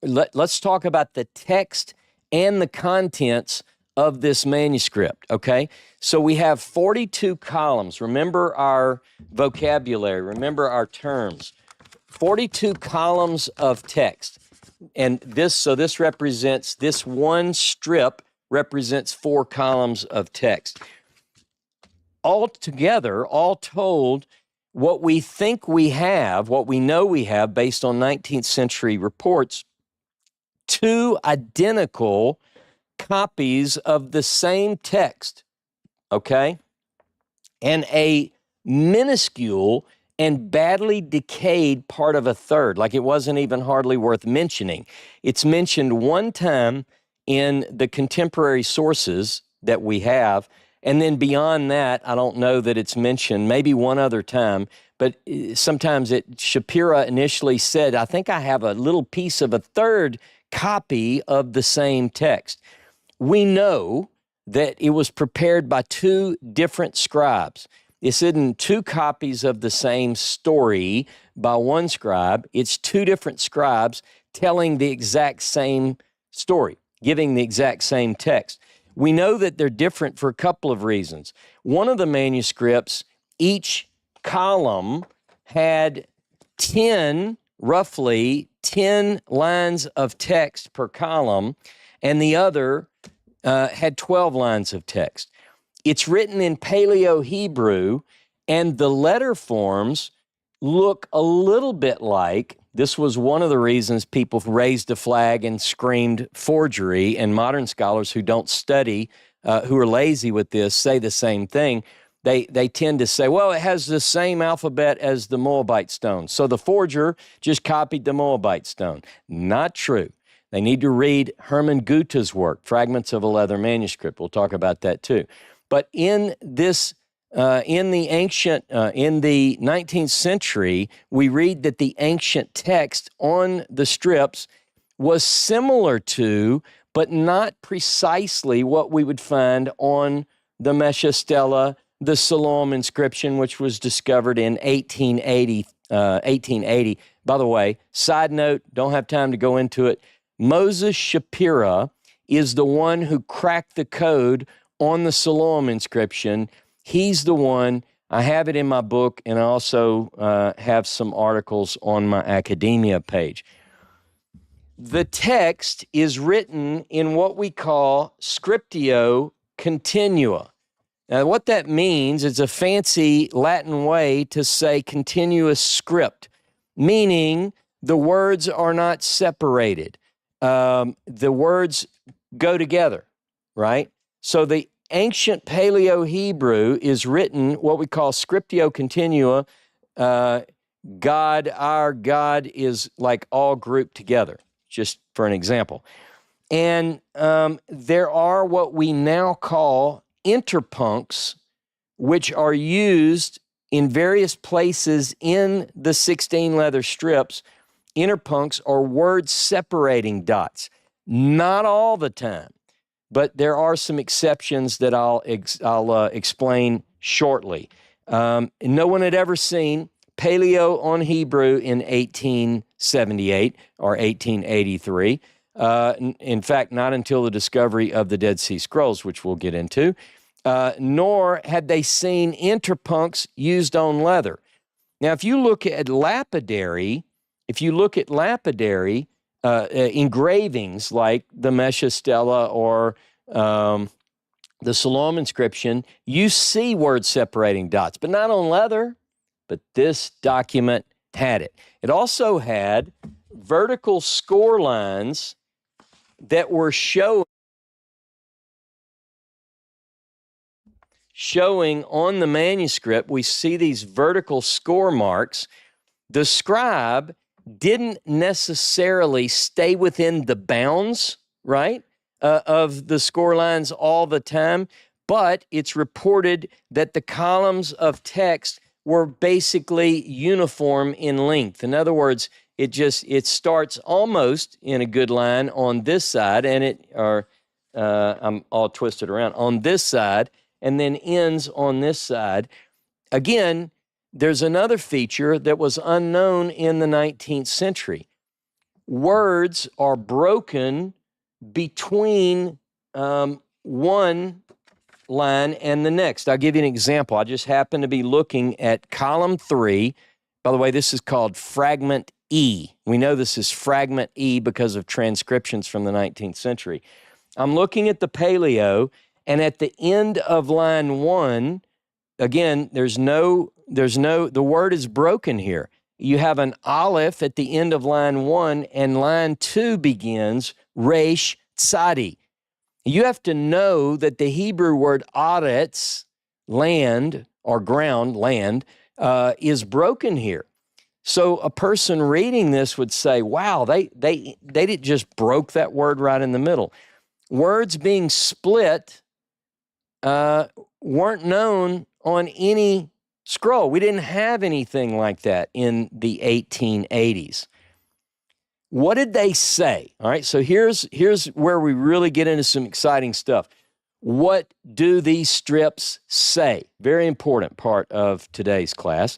let's talk about the text and the contents of this manuscript, okay? So we have 42 columns. Remember our vocabulary, remember our terms. 42 columns of text. And this represents, this one strip represents 4 columns of text. Altogether, all told, what we think we have, what we know we have based on 19th century reports, 2 identical copies of the same text, okay? And a minuscule and badly decayed part of a third, like it wasn't even hardly worth mentioning. It's mentioned one time in the contemporary sources that we have, and then beyond that, I don't know that it's mentioned, maybe one other time, but sometimes Shapira initially said, I think I have a little piece of a third copy of the same text. We know that it was prepared by 2 different scribes. This isn't 2 copies of the same story by one scribe. It's 2 different scribes telling the exact same story, giving the exact same text. We know that they're different for a couple of reasons. One of the manuscripts, each column had roughly 10 lines of text per column, and the other had 12 lines of text. It's written in Paleo-Hebrew, and the letter forms look a little bit like, this was one of the reasons people raised a flag and screamed forgery, and modern scholars who don't study, who are lazy with this, say the same thing. They tend to say, well, it has the same alphabet as the Moabite stone, so the forger just copied the Moabite stone. Not true. They need to read Hermann Goethe's work, Fragments of a Leather Manuscript. We'll talk about that too. But in this, in the 19th century, we read that the ancient text on the strips was similar to, but not precisely what we would find on the Mesha Stela, the Siloam inscription, which was discovered in 1880. By the way, side note, don't have time to go into it. Moses Shapira is the one who cracked the code on the Siloam inscription. He's the one. I have it in my book, and I also have some articles on my academia page. The text is written in what we call scriptio continua. Now, what that means is a fancy Latin way to say continuous script, meaning the words are not separated. The words go together, right? So the ancient Paleo-Hebrew is written what we call scriptio continua. God, our God, is like all grouped together, just for an example. And there are what we now call interpuncts, which are used in various places in the 16 leather strips. Interpuncts are word separating dots. Not all the time, but there are some exceptions that I'll explain shortly. No one had ever seen Paleo on Hebrew in 1878 or 1883. In fact, not until the discovery of the Dead Sea Scrolls, which we'll get into, nor had they seen interpuncts used on leather. Now, if you look at lapidary engravings like the Mesha Stela or the Siloam inscription, you see word separating dots, but not on leather. But this document had it. It also had vertical score lines that were showing on the manuscript. We see these vertical score marks. The scribe didn't necessarily stay within the bounds, right, of the score lines all the time, but it's reported that the columns of text were basically uniform in length. In other words, it starts almost in a good line on this side, and I'm all twisted around, on this side, and then ends on this side. Again, there's another feature that was unknown in the 19th century. Words are broken between one line and the next. I'll give you an example. I just happened to be looking at column 3. By the way, this is called fragment E. We know this is fragment E because of transcriptions from the 19th century. I'm looking at the Paleo, and at the end of line 1, again, the word is broken here. You have an aleph at the end of line 1, and line 2 begins resh tzadi. You have to know that the Hebrew word aretz, land or ground, land, is broken here. So a person reading this would say, wow, they didn't just broke that word right in the middle. Words being split weren't known on any scroll. We didn't have anything like that in the 1880s. What did they say? All right, so here's where we really get into some exciting stuff. What do these strips say? Very important part of today's class.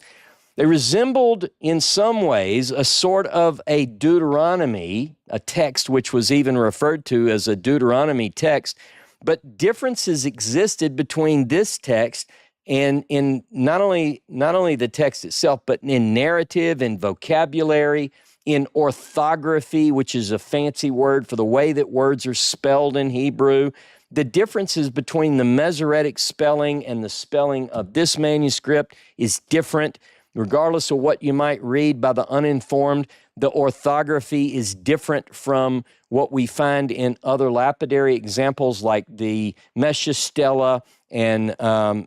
They resembled in some ways a sort of a Deuteronomy, a text which was even referred to as a Deuteronomy text, but differences existed between this text and in not only the text itself, but in narrative and vocabulary in orthography, which is a fancy word for the way that words are spelled in Hebrew. The differences between the Masoretic spelling and the spelling of this manuscript is different. Regardless of what you might read by the uninformed, the orthography is different from what we find in other lapidary examples like the Mesha Stela and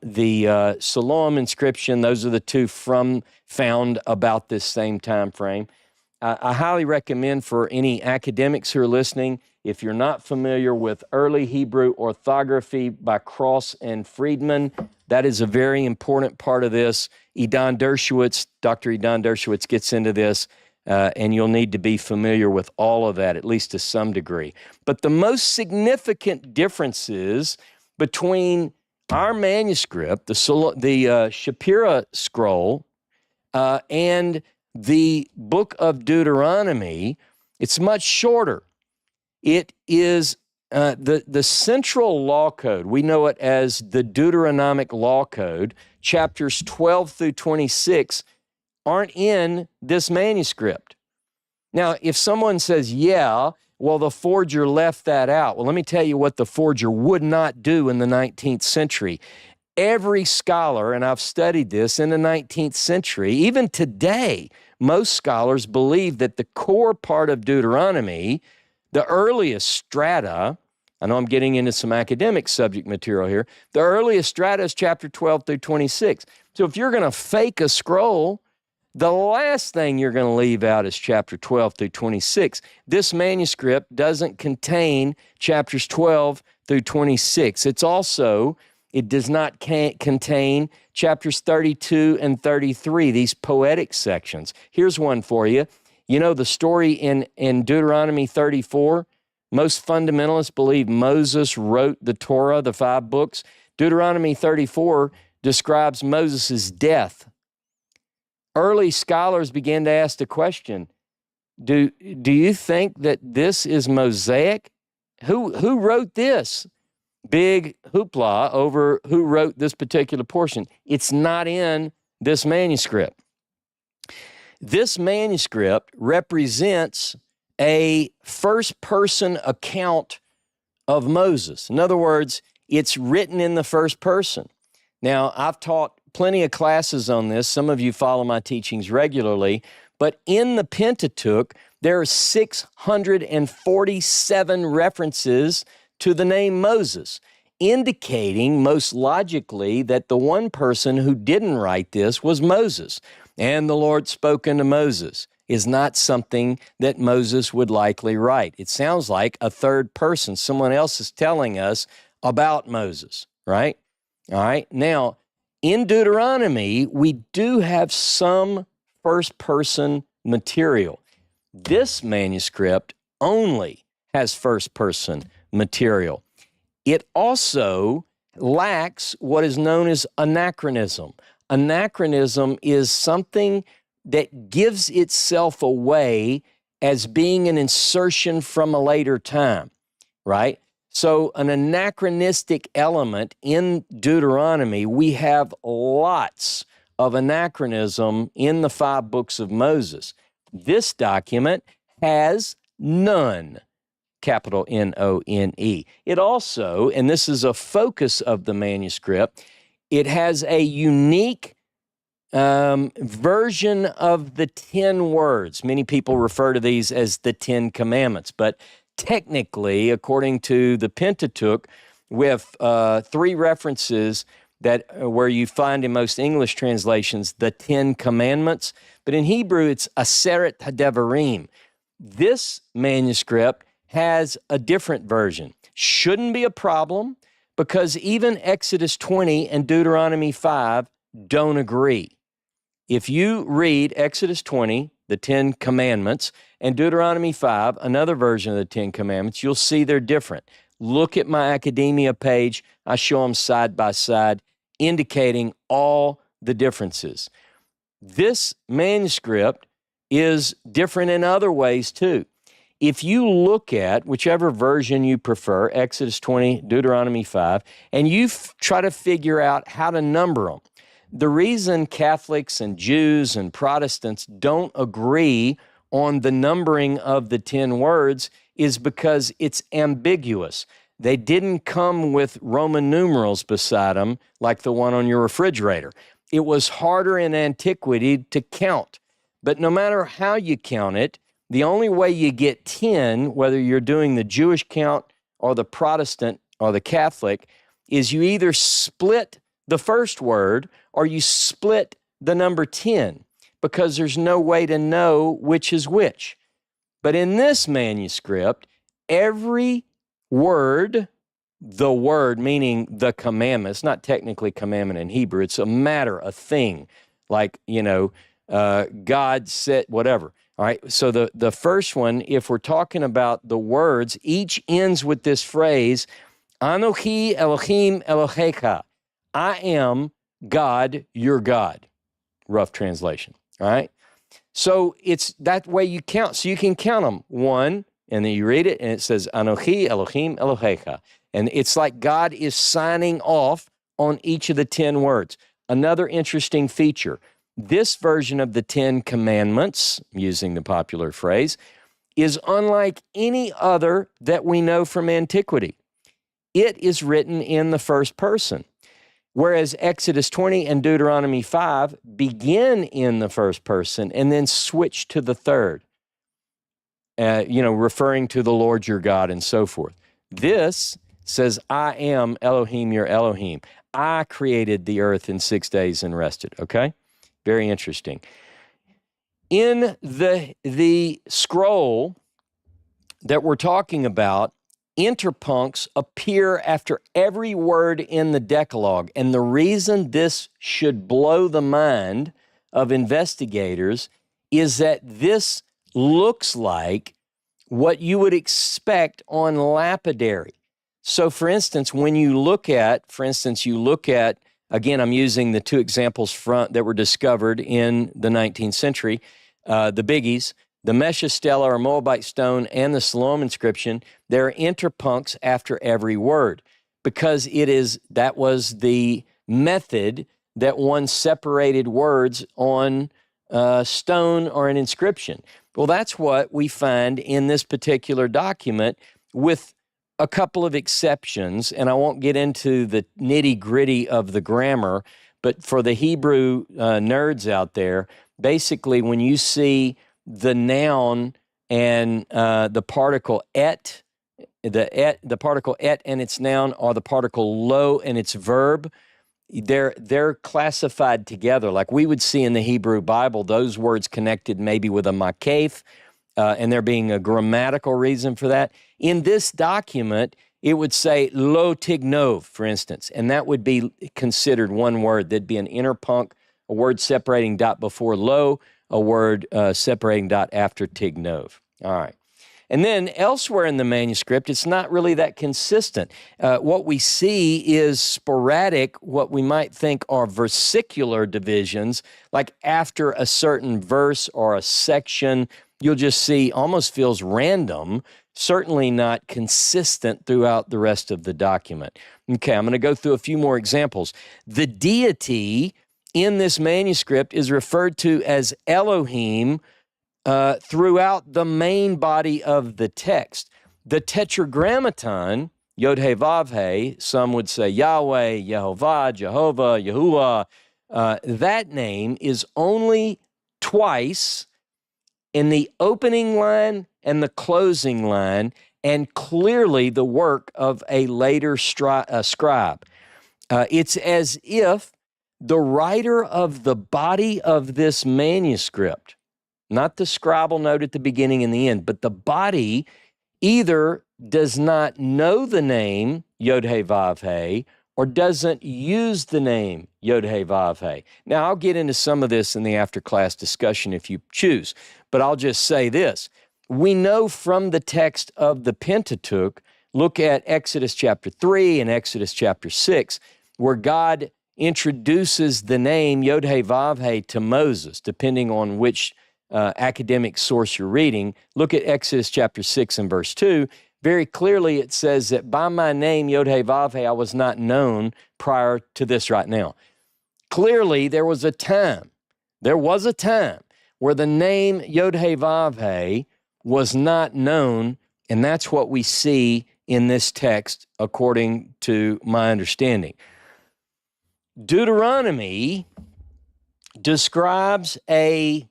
the Siloam inscription. Those are the two found about this same time frame. I highly recommend for any academics who are listening, if you're not familiar with early Hebrew orthography by Cross and Friedman, that is a very important part of this. Dr. Edan Dershowitz gets into this, and you'll need to be familiar with all of that, at least to some degree. But the most significant differences between our manuscript, the Shapira Scroll, and the book of Deuteronomy, it's much shorter. It is the central law code. We know it as the Deuteronomic Law Code. Chapters 12 through 26 aren't in this manuscript. Now, if someone says, yeah, well, the forger left that out. Well, let me tell you what the forger would not do in the 19th century. Every scholar, and I've studied this in the 19th century, even today, most scholars believe that the core part of Deuteronomy, the earliest strata, I know I'm getting into some academic subject material here, the earliest strata is chapter 12 through 26. So if you're going to fake a scroll, the last thing you're going to leave out is chapter 12 through 26. This manuscript doesn't contain chapters 12 through 26. It does not contain chapters 32 and 33, these poetic sections. Here's one for you. You know the story in Deuteronomy 34? Most fundamentalists believe Moses wrote the Torah, the 5 books. Deuteronomy 34 describes Moses' death. Early scholars began to ask the question, do you think that this is Mosaic? Who wrote this? Big hoopla over who wrote this particular portion. It's not in this manuscript. This manuscript represents a first-person account of Moses. In other words, it's written in the first person. Now, I've taught plenty of classes on this. Some of you follow my teachings regularly. But in the Pentateuch, there are 647 references to the name Moses, indicating most logically that the one person who didn't write this was Moses. And the Lord spoke unto Moses is not something that Moses would likely write. It sounds like a third person. Someone else is telling us about Moses, right? All right. Now, in Deuteronomy, we do have some first-person material. This manuscript only has first-person material. It also lacks what is known as anachronism. Anachronism is something that gives itself away as being an insertion from a later time, right? So an anachronistic element in Deuteronomy, we have lots of anachronism in the 5 books of Moses. This document has none, capital N-O-N-E. It also, and this is a focus of the manuscript, it has a unique version of the 10 words. Many people refer to these as the 10 Commandments, but technically, according to the Pentateuch, with 3 references that where you find in most English translations the 10 Commandments, but in Hebrew it's Aseret HaDevarim. This manuscript has a different version. Shouldn't be a problem because even Exodus 20 and Deuteronomy 5 don't agree. If you read Exodus 20, the 10 Commandments, and Deuteronomy 5, another version of the 10 Commandments, you'll see they're different. Look at my academia page. I show them side by side, indicating all the differences. This manuscript is different in other ways too. If you look at whichever version you prefer, Exodus 20, Deuteronomy 5, and you try to figure out how to number them, the reason Catholics and Jews and Protestants don't agree on the numbering of the 10 words is because it's ambiguous. They didn't come with Roman numerals beside them like the one on your refrigerator. It was harder in antiquity to count. But no matter how you count it, the only way you get 10, whether you're doing the Jewish count or the Protestant or the Catholic, is you either split the first word or you split the number 10, because there's no way to know which is which. But in this manuscript, every word, the word meaning the commandment, it's not technically commandment in Hebrew, it's a matter, a thing, like, God said, whatever. All right, so the first one, if we're talking about the words, each ends with this phrase, Anochi Elohim Elohecha. I am God, your God. Rough translation, all right? So it's that way you count. So you can count them, one, and then you read it, and it says, Anochi Elohim Elohecha. And it's like God is signing off on each of the 10 words. Another interesting feature, this version of the 10 Commandments, using the popular phrase, is unlike any other that we know from antiquity. It is written in the first person, whereas Exodus 20 and Deuteronomy 5 begin in the first person and then switch to the third, referring to the Lord your God and so forth. This says, I am Elohim, your Elohim. I created the earth in 6 days and rested, okay? Very interesting. In the scroll that we're talking about, interpuncts appear after every word in the Decalogue. And the reason this should blow the mind of investigators is that this looks like what you would expect on lapidary. So, for instance, when you look at, again, I'm using the two examples that were discovered in the 19th century, the biggies, the Mesha Stela or Moabite stone and the Siloam inscription. There are interpuncts after every word because that was the method that one separated words on stone or an inscription. Well, that's what we find in this particular document, with a couple of exceptions, and I won't get into the nitty-gritty of the grammar, but for the Hebrew nerds out there, basically when you see the noun and the particle et, the particle et and its noun, or the particle lo and its verb, they're classified together. Like we would see in the Hebrew Bible, those words connected maybe with a makef, and there being a grammatical reason for that. In this document, it would say lo tignov, for instance, and that would be considered one word. There'd be an interpunct, a word separating dot before lo, a word separating dot after tignov. All right. And then elsewhere in the manuscript, it's not really that consistent. What we see is sporadic, what we might think are versicular divisions, like after a certain verse or a section, you'll just see almost feels random, certainly not consistent throughout the rest of the document. Okay, I'm going to go through a few more examples. The deity in this manuscript is referred to as Elohim throughout the main body of the text. The Tetragrammaton, Yod-He Vav-He, some would say Yahweh, Yehovah, Jehovah, Yahuwah, that name is only twice in the opening line and the closing line, and clearly the work of a later scribe. It's as if the writer of the body of this manuscript, not the scribal note at the beginning and the end, but the body either does not know the name Yod-He Vav-He or doesn't use the name Yod-He Vav-He. Now, I'll get into some of this in the after-class discussion if you choose, but I'll just say this. We know from the text of the Pentateuch, look at Exodus chapter 3 and Exodus chapter 6, where God introduces the name Yod-He Vav-He to Moses, depending on which academic source you're reading. Look at Exodus chapter 6 and verse 2. Very clearly it says that by my name, Yod-He Vav-He, I was not known prior to this right now. Clearly there was a time where the name Yod-Heh-Vav-Heh was not known, and that's what we see in this text, according to my understanding. Deuteronomy describes a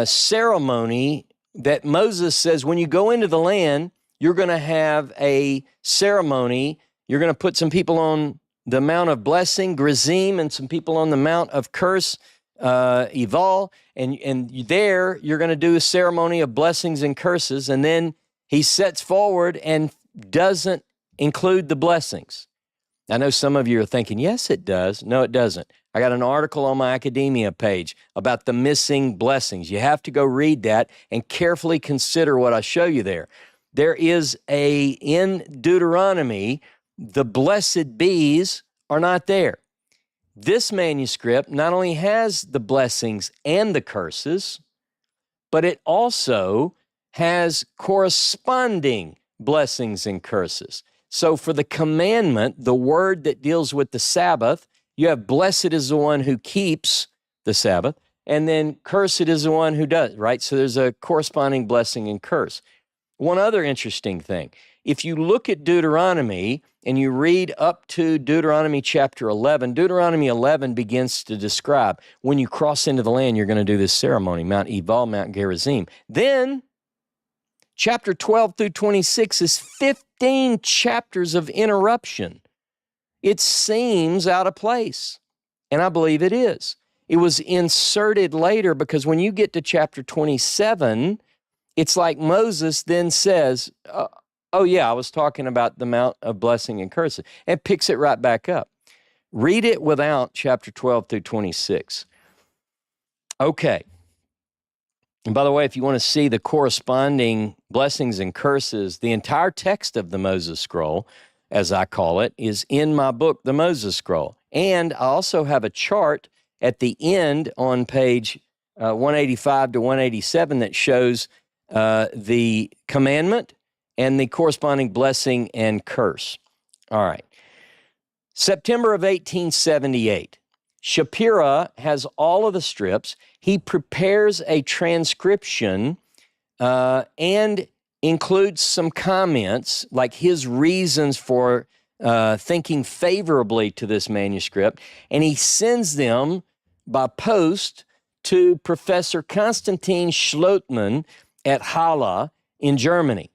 ceremony that Moses says, when you go into the land, you're going to have a ceremony. You're going to put some people on the Mount of Blessing, Gerizim, and some people on the Mount of Curse, Eval, and there you're going to do a ceremony of blessings and curses, and then he sets forward and doesn't include the blessings. I know some of you are thinking, yes, it does. No, it doesn't. I got an article on my academia page about the missing blessings. You have to go read that and carefully consider what I show you there. There is in Deuteronomy, the blessed bees are not there. This manuscript not only has the blessings and the curses, but it also has corresponding blessings and curses. So for the commandment, the word that deals with the Sabbath, you have blessed is the one who keeps the Sabbath, and then cursed is the one who does, right? So there's a corresponding blessing and curse. One other interesting thing, if you look at Deuteronomy and you read up to Deuteronomy chapter 11, Deuteronomy 11 begins to describe when you cross into the land, you're going to do this ceremony, Mount Ebal, Mount Gerizim. Then chapter 12 through 26 is 15 chapters of interruption. It seems out of place, and I believe it is. It was inserted later because when you get to chapter 27, it's like Moses then says, oh yeah, I was talking about the Mount of Blessing and Curses, and picks it right back up. Read it without chapter 12 through 26. Okay. And by the way, if you want to see the corresponding blessings and curses, the entire text of the Moses Scroll, as I call it, is in my book, The Moses Scroll. And I also have a chart at the end on page 185 to 187 that shows the commandment and the corresponding blessing and curse. All right. September of 1878. Shapira has all of the strips. He prepares a transcription and includes some comments, like his reasons for thinking favorably to this manuscript, and he sends them by post to Professor Konstantin Schlottmann at Halle in Germany.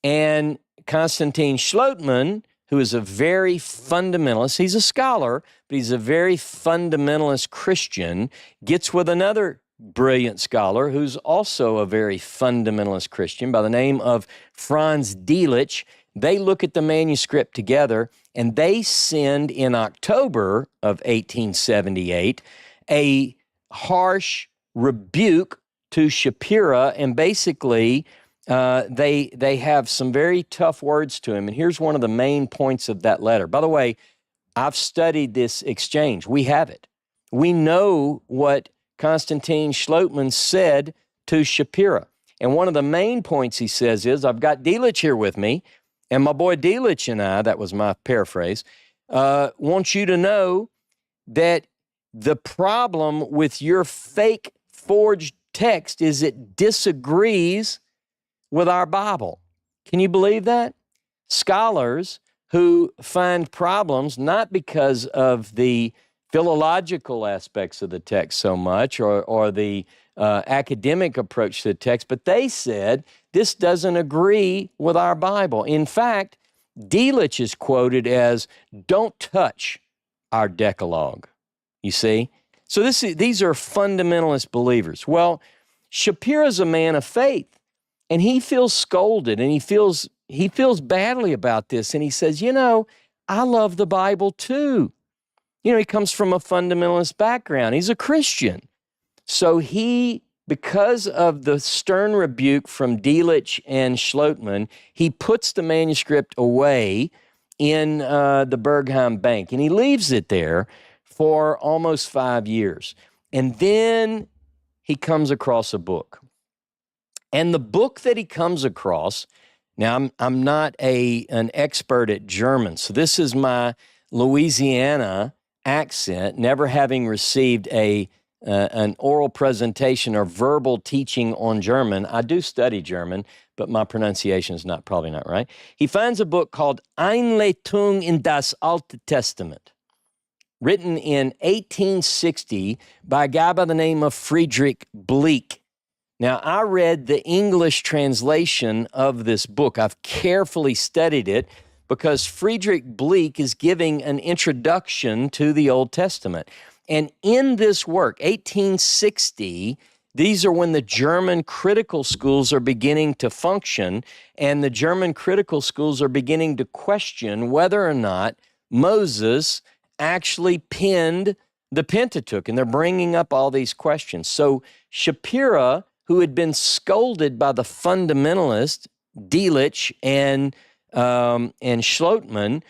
And Konstantin Schlottmann, who is a very fundamentalist, he's a scholar, but he's a very fundamentalist Christian, gets with another brilliant scholar who's also a very fundamentalist Christian by the name of Franz Delitzsch. They look at the manuscript together, and they send in October of 1878 a harsh rebuke to Shapira, and basically they have some very tough words to him. And here's one of the main points of that letter. By the way, I've studied this exchange. We have it. We know what Konstantin Schlottmann said to Shapira. And one of the main points he says is, I've got Delitzsch here with me, and my boy Delitzsch and I, that was my paraphrase, want you to know that the problem with your fake forged text is it disagrees with our Bible. Can you believe that? Scholars who find problems not because of the philological aspects of the text so much or the academic approach to the text, but they said this doesn't agree with our Bible. In fact, Delitzsch is quoted as, don't touch our Decalogue. You see? So these are fundamentalist believers. Well, Shapira's a man of faith, and he feels scolded, and he feels badly about this, and he says, I love the Bible too. He comes from a fundamentalist background. He's a Christian. So because of the stern rebuke from Delitzsch and Schlottmann, he puts the manuscript away in the Bergheim Bank, and he leaves it there for almost 5 years. And then he comes across a book. And the book that he comes across, now I'm not an expert at German, so this is my Louisiana accent, never having received a an oral presentation or verbal teaching on German. I do study German, but my pronunciation is probably not right. He finds a book called Einleitung in das Alte Testament, written in 1860 by a guy by the name of Friedrich Bleek. Now, I read the English translation of this book. I've carefully studied it because Friedrich Bleek is giving an introduction to the Old Testament. And in this work, 1860, these are when the German critical schools are beginning to function, and the German critical schools are beginning to question whether or not Moses actually penned the Pentateuch, and they're bringing up all these questions. So Shapira, who had been scolded by the fundamentalists, Delitzsch and Schlottmann,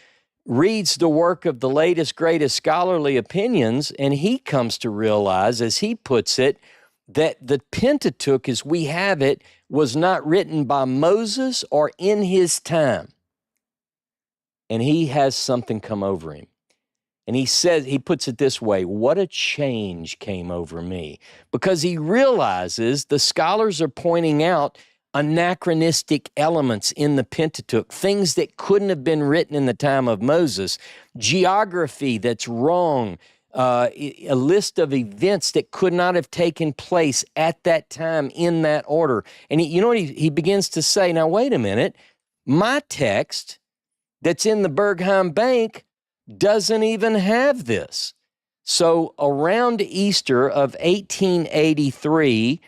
reads the work of the latest, greatest scholarly opinions, and he comes to realize, as he puts it, that the Pentateuch, as we have it, was not written by Moses or in his time. And he has something come over him. And he says, he puts it this way, what a change came over me. Because he realizes the scholars are pointing out anachronistic elements in the Pentateuch, things that couldn't have been written in the time of Moses, geography that's wrong, a list of events that could not have taken place at that time in that order. And you know what he begins to say? Now, wait a minute. My text that's in the Bergheim Bank doesn't even have this. So around Easter of 1883,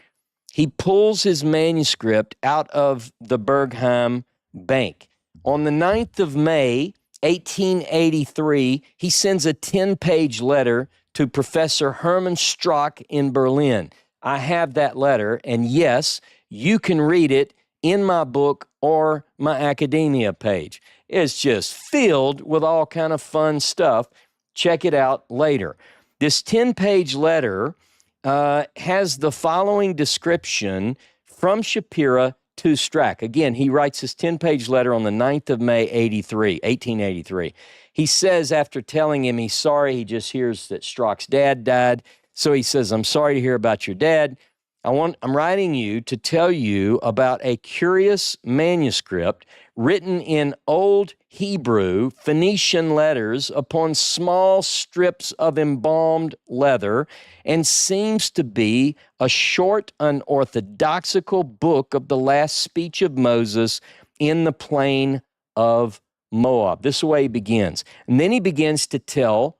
he pulls his manuscript out of the Bergheim Bank. On the 9th of May, 1883, he sends a 10-page letter to Professor Hermann Strack in Berlin. I have that letter, and yes, you can read it in my book or my academia page. It's just filled with all kind of fun stuff. Check it out later. This 10-page letter has the following description from Shapira to Strack. Again, he writes this 10-page letter on the 9th of May, 1883. He says, after telling him he's sorry, he just hears that Strack's dad died. So he says, I'm sorry to hear about your dad. I'm writing you to tell you about a curious manuscript written in Old Hebrew Phoenician letters upon small strips of embalmed leather, and seems to be a short, unorthodoxical book of the last speech of Moses in the plain of Moab. This is the way he begins. And then he begins to tell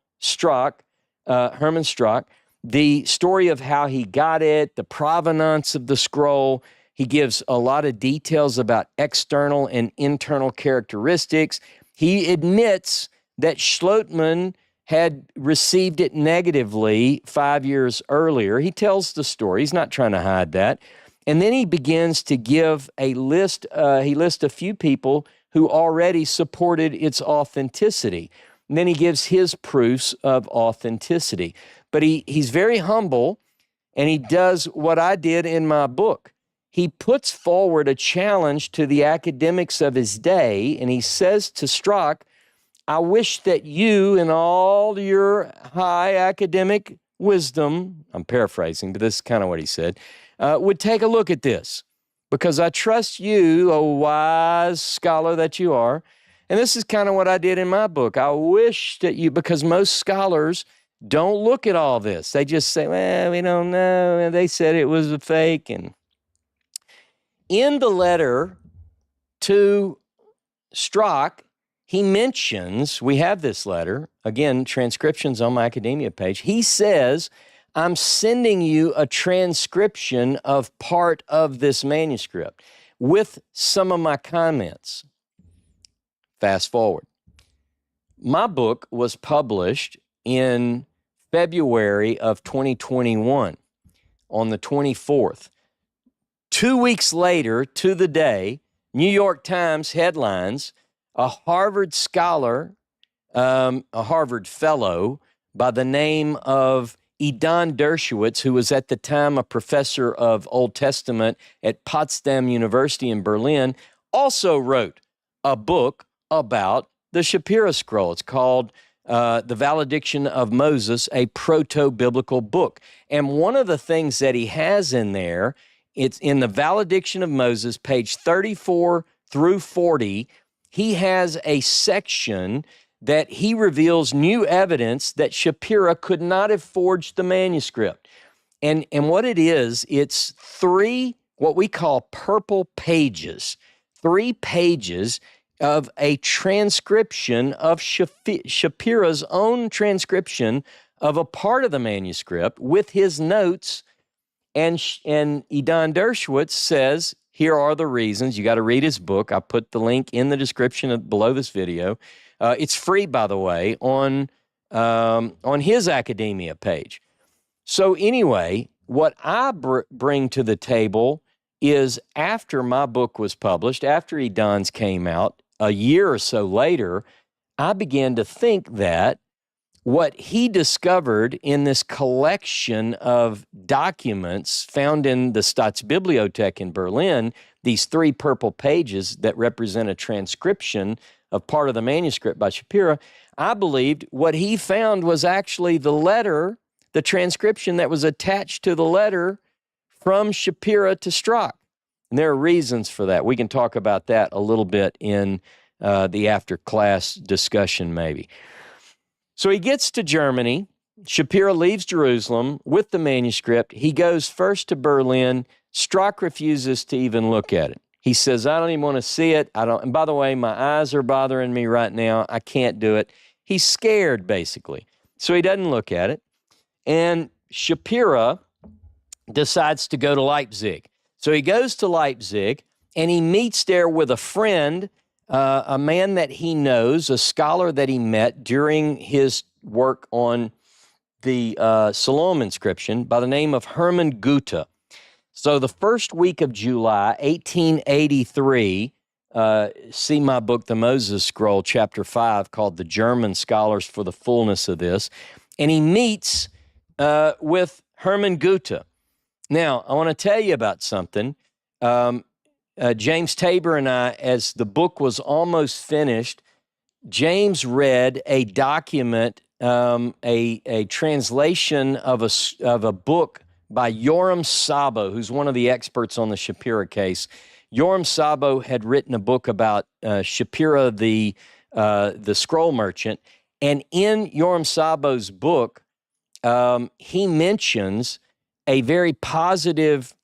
Hermann Strack, the story of how he got it, the provenance of the scroll. He gives a lot of details about external and internal characteristics. He admits that Schlottmann had received it negatively 5 years earlier. He tells the story. He's not trying to hide that. And then he begins to give a list. He lists a few people who already supported its authenticity. And then he gives his proofs of authenticity. But he's very humble, and he does what I did in my book. He puts forward a challenge to the academics of his day, and he says to Strack, I wish that you, in all your high academic wisdom, I'm paraphrasing, but this is kind of what he said, would take a look at this, because I trust you, a wise scholar that you are. And this is kind of what I did in my book. I wish that you, because most scholars don't look at all this. They just say, well, we don't know. And they said it was a fake. And in the letter to Strack, he mentions, we have this letter, again, transcriptions on my academia page. He says, I'm sending you a transcription of part of this manuscript with some of my comments. Fast forward. My book was published in February of 2021 on the 24th. 2 weeks later, to the day, New York Times headlines, a Harvard scholar, a Harvard fellow by the name of Idan Dershowitz, who was at the time a professor of Old Testament at Potsdam University in Berlin, also wrote a book about the Shapira Scroll. It's called The Valediction of Moses, a proto-biblical book. And one of the things that he has in there, it's in the Valediction of Moses, page 34 through 40, he has a section that he reveals new evidence that Shapira could not have forged the manuscript. And what it is, it's 3 what we call purple pages, 3 pages of a transcription of Shapira's own transcription of a part of the manuscript with his notes. And Idan Dershowitz says, here are the reasons. You got to read his book. I put the link in the description below this video. It's free, by the way, on his academia page. So anyway, what I bring to the table is after my book was published, after Idan's came out, a year or so later, I began to think that what he discovered in this collection of documents found in the Staatsbibliothek in Berlin, these 3 purple pages that represent a transcription of part of the manuscript by Shapira, I believed what he found was actually the letter, the transcription that was attached to the letter from Shapira to Strzok. And there are reasons for that. We can talk about that a little bit in the after-class discussion maybe. So he gets to Germany. Shapira leaves Jerusalem with the manuscript. He goes first to Berlin. Strzok refuses to even look at it. He says, I don't even want to see it. And by the way, my eyes are bothering me right now. I can't do it. He's scared, basically. So he doesn't look at it. And Shapira decides to go to Leipzig. So he goes to Leipzig, and he meets there with a friend, a man that he knows, a scholar that he met during his work on the Siloam inscription by the name of Hermann Goethe. So the first week of July, 1883, see my book, The Moses Scroll, chapter 5, called The German Scholars for the Fullness of This. And he meets with Hermann Goethe. Now, I want to tell you about something. James Tabor and I, as the book was almost finished, James read a document, a translation of a book by Yoram Sabo, who's one of the experts on the Shapira case. Yoram Sabo had written a book about Shapira, the scroll merchant, and in Yoram Sabo's book, he mentions a very positive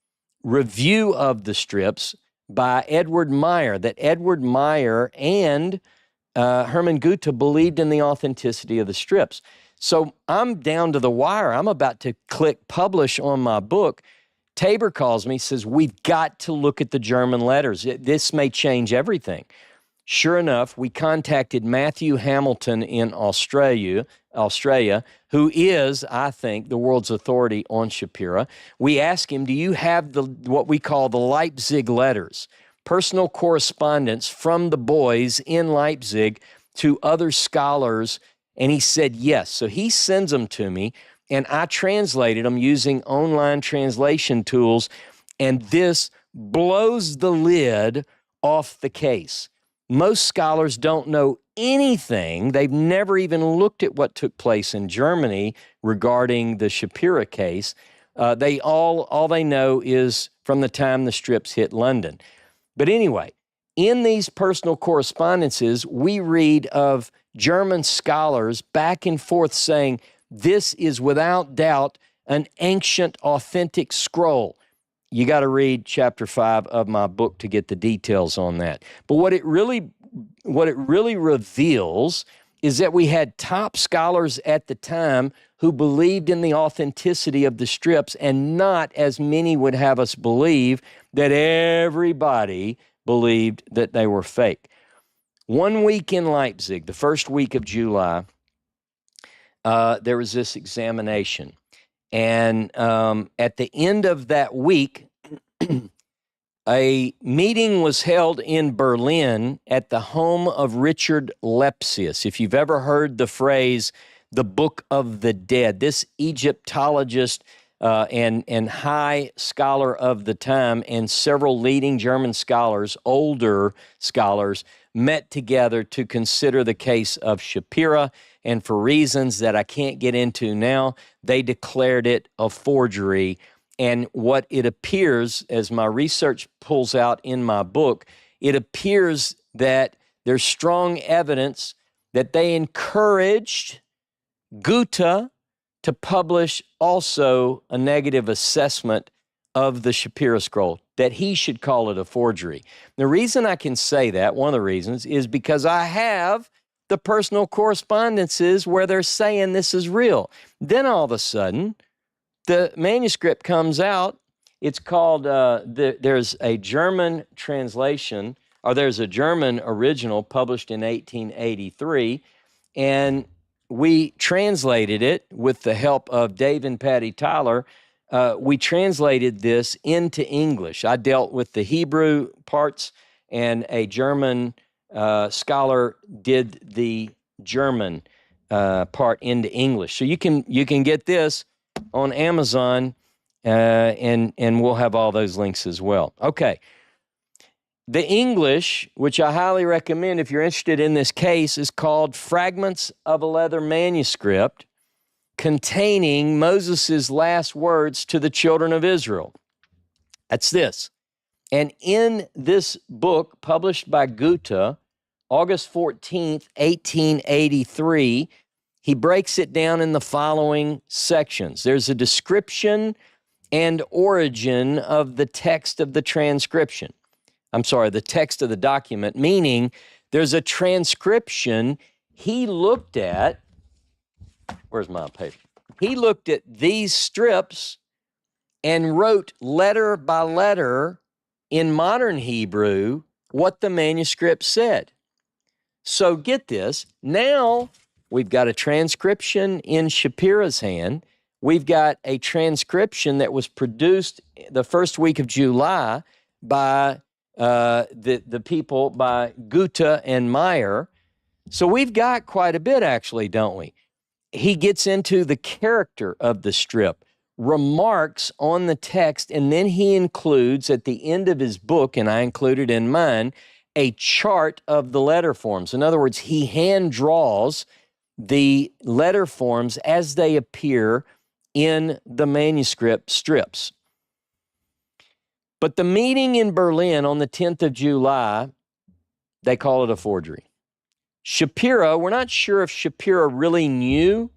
review of the strips by Edward Meyer, that Edward Meyer and Hermann Goethe believed in the authenticity of the strips. So I'm down to the wire. I'm about to click publish on my book. Tabor calls me, says, we've got to look at the German letters. This may change everything. Sure enough, we contacted Matthew Hamilton in Australia, who is, I think, the world's authority on Shapira. We asked him, do you have what we call the Leipzig letters, personal correspondence from the boys in Leipzig to other scholars? And he said yes. So he sends them to me, and I translated them using online translation tools, and this blows the lid off the case. Most scholars don't know anything. They've never even looked at what took place in Germany regarding the Shapira case. All they know is from the time the strips hit London. But anyway, in these personal correspondences, we read of German scholars back and forth saying, this is without doubt an ancient, authentic scroll. You got to read chapter 5 of my book to get the details on that. But what it really reveals is that we had top scholars at the time who believed in the authenticity of the strips, and not as many would have us believe that everybody believed that they were fake. 1 week in Leipzig, the first week of July, there was this examination. And at the end of that week, a meeting was held in Berlin at the home of Richard Lepsius. If you've ever heard the phrase, the Book of the Dead, this Egyptologist and high scholar of the time, and several leading German scholars, older scholars, met together to consider the case of Shapira, and for reasons that I can't get into now, they declared it a forgery. And what it appears, as my research pulls out in my book, it appears that there's strong evidence that they encouraged Goethe to publish also a negative assessment of the Shapira Scroll, that he should call it a forgery. The reason I can say that, one of the reasons, is because I have the personal correspondences where they're saying this is real. Then all of a sudden, the manuscript comes out. It's called, there's a German translation, or there's a German original published in 1883, and we translated it with the help of Dave and Patty Tyler. We translated this into English. I dealt with the Hebrew parts, and a German scholar did the German part into English. So you can get this on Amazon, and we'll have all those links as well. Okay. The English, which I highly recommend if you're interested in this case, is called Fragments of a Leather Manuscript containing Moses' last words to the children of Israel. That's this. And in this book, published by Goethe, August 14th, 1883, he breaks it down in the following sections. There's a description and origin of the text of the transcription. The text of the document, meaning there's a transcription he looked at. Where's my paper? He looked at these strips and wrote letter by letter in modern Hebrew what the manuscript said. So get this. Now we've got a transcription in Shapira's hand. We've got a transcription that was produced the first week of July by the people, by Goethe and Meyer. So we've got quite a bit, actually, don't we? He gets into the character of the strip, remarks on the text, and then he includes at the end of his book, and I included in mine, a chart of the letter forms. In other words, he hand draws the letter forms as they appear in the manuscript strips. But the meeting in Berlin on the 10th of July, they call it a forgery. Shapira, we're not sure if Shapira really knew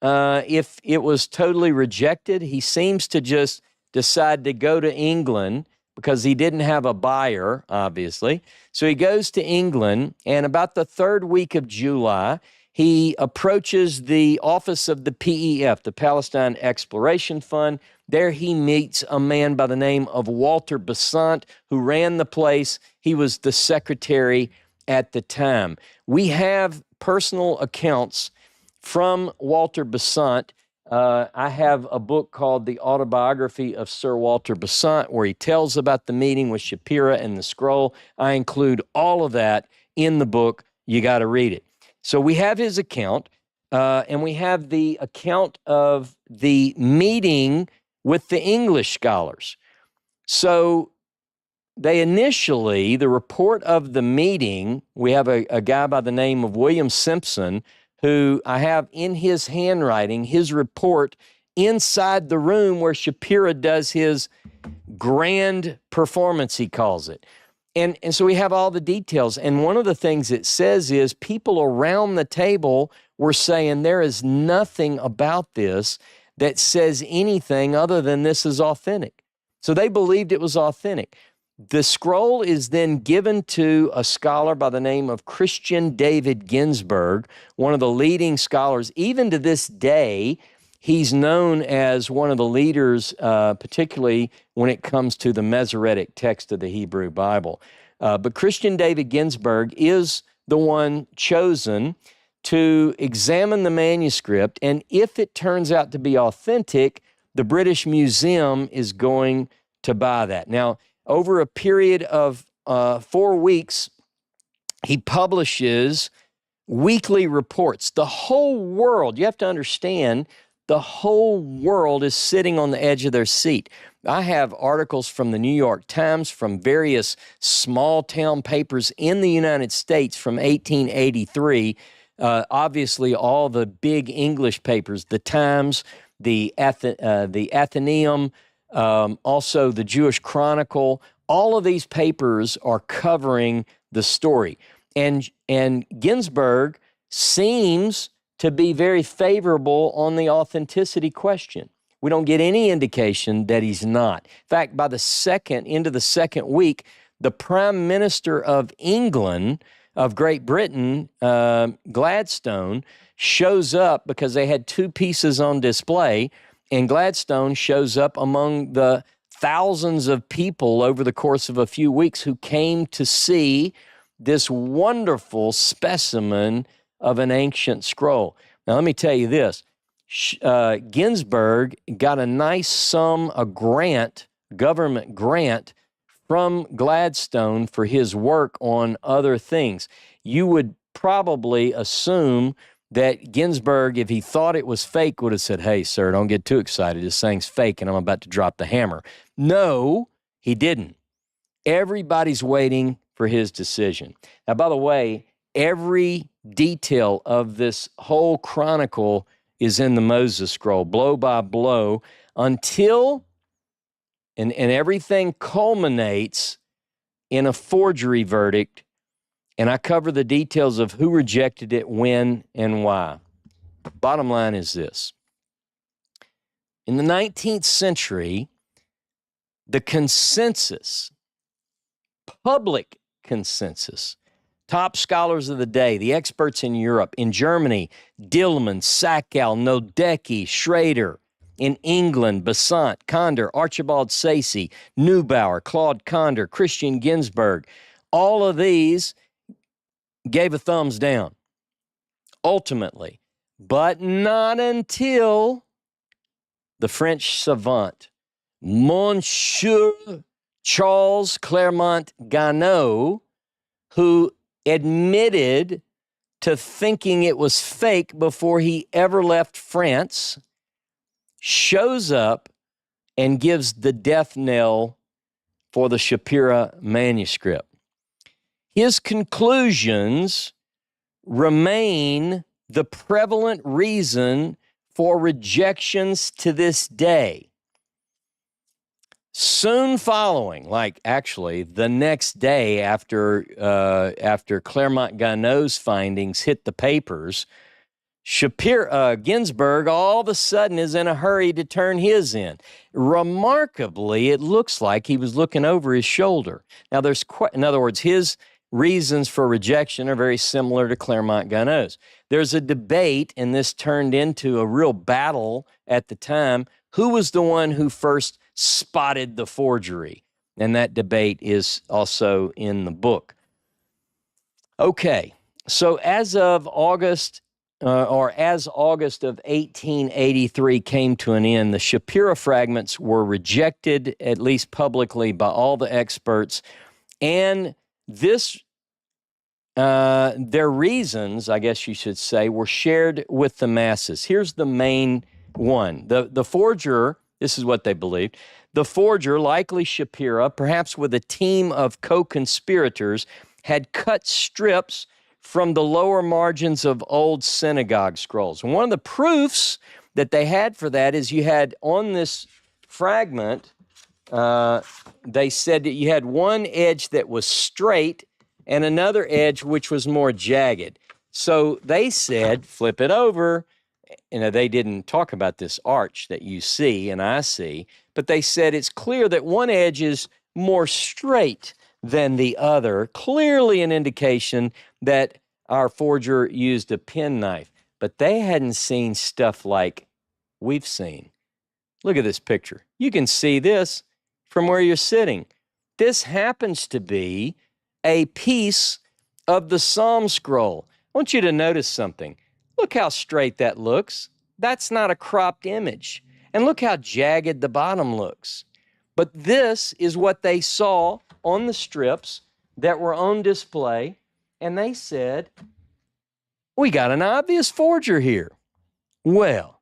if it was totally rejected. He seems to just decide to go to England because he didn't have a buyer, obviously. So he goes to England, and about the third week of July, he approaches the office of the PEF, the Palestine Exploration Fund. There he meets a man by the name of Walter Besant, who ran the place. He was the secretary at the time. We have personal accounts from Walter Besant. I have a book called The Autobiography of Sir Walter Besant, where he tells about the meeting with Shapira and the scroll. I include all of that in the book. You got to read it. So we have his account, and we have the account of the meeting with the English scholars. So they initially, the report of the meeting, we have a guy by the name of William Simpson, who I have in his handwriting, his report inside the room where Shapira does his grand performance, he calls it. And so we have all the details. And one of the things it says is people around the table were saying there is nothing about this that says anything other than this is authentic. So they believed it was authentic. The scroll is then given to a scholar by the name of Christian David Ginsburg, one of the leading scholars. Even to this day, he's known as one of the leaders, particularly when it comes to the Masoretic text of the Hebrew Bible. But Christian David Ginsburg is the one chosen to examine the manuscript, and if it turns out to be authentic, the British Museum is going to buy that. Now, over a period of 4 weeks, he publishes weekly reports. The whole world, you have to understand, the whole world is sitting on the edge of their seat. I have articles from the New York Times, from various small town papers in the United States from 1883. Obviously, all the big English papers, the Times, the Athenaeum, also the Jewish Chronicle, all of these papers are covering the story. And Ginsburg seems to be very favorable on the authenticity question. We don't get any indication that he's not. In fact, by the end of the second week, the Prime Minister of England, of Great Britain, Gladstone, shows up because they had two pieces on display, and Gladstone shows up among the thousands of people over the course of a few weeks who came to see this wonderful specimen of an ancient scroll. Now, let me tell you this. Ginsburg got a nice sum, a grant, government grant, from Gladstone for his work on other things. You would probably assume that Ginsburg, if he thought it was fake, would have said, "Hey, sir, don't get too excited. This thing's fake and I'm about to drop the hammer." No, he didn't. Everybody's waiting for his decision. Now, by the way, every detail of this whole chronicle is in the Moses Scroll, blow by blow, until, and everything culminates in a forgery verdict, and I cover the details of who rejected it, when, and why. Bottom line is this. In the 19th century, the consensus, public consensus, top scholars of the day, the experts in Europe, in Germany, Dillman, Saccal, Nodecki, Schrader; in England, Besant, Conder, Archibald Sayce, Neubauer, Claude Conder, Christian Ginsburg, all of these gave a thumbs down, ultimately, but not until the French savant, Monsieur Charles Clermont Ganneau, who admitted to thinking it was fake before he ever left France, shows up and gives the death knell for the Shapira manuscript. His conclusions remain the prevalent reason for rejections to this day. Soon following, like actually the next day after Clermont Ganneau's findings hit the papers, Ginsburg all of a sudden is in a hurry to turn his in. Remarkably, it looks like he was looking over his shoulder. Now, in other words, his reasons for rejection are very similar to Clermont Ganneau's. There's a debate, and this turned into a real battle at the time. Who was the one who first spotted the forgery? And that debate is also in the book. Okay, so as August of 1883 came to an end, the Shapira fragments were rejected, at least publicly, by all the experts, and their reasons, I guess you should say, were shared with the masses. Here's the main one. The forger, this is what they believed, the forger, likely Shapira, perhaps with a team of co-conspirators, had cut strips from the lower margins of old synagogue scrolls. And one of the proofs that they had for that is you had on this fragment, they said that you had one edge that was straight and another edge which was more jagged. So they said, flip it over. They didn't talk about this arch that you see and I see, but they said it's clear that one edge is more straight than the other, clearly an indication that our forger used a penknife. But they hadn't seen stuff like we've seen. Look at this picture. You can see this from where you're sitting. This happens to be a piece of the Psalm scroll. I want you to notice something. Look how straight that looks. That's not a cropped image. And look how jagged the bottom looks. But this is what they saw on the strips that were on display, and they said, we got an obvious forger here. Well,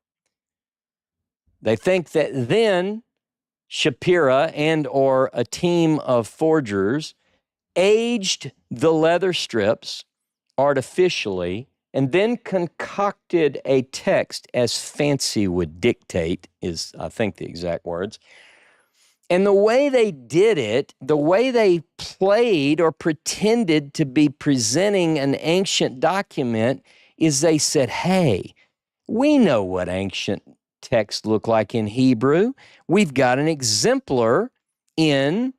they think that then Shapira and or a team of forgers aged the leather strips artificially and then concocted a text as fancy would dictate, is I think the exact words. And the way they did it, the way they played or pretended to be presenting an ancient document is they said, hey, we know what ancient texts look like in Hebrew. We've got an exemplar in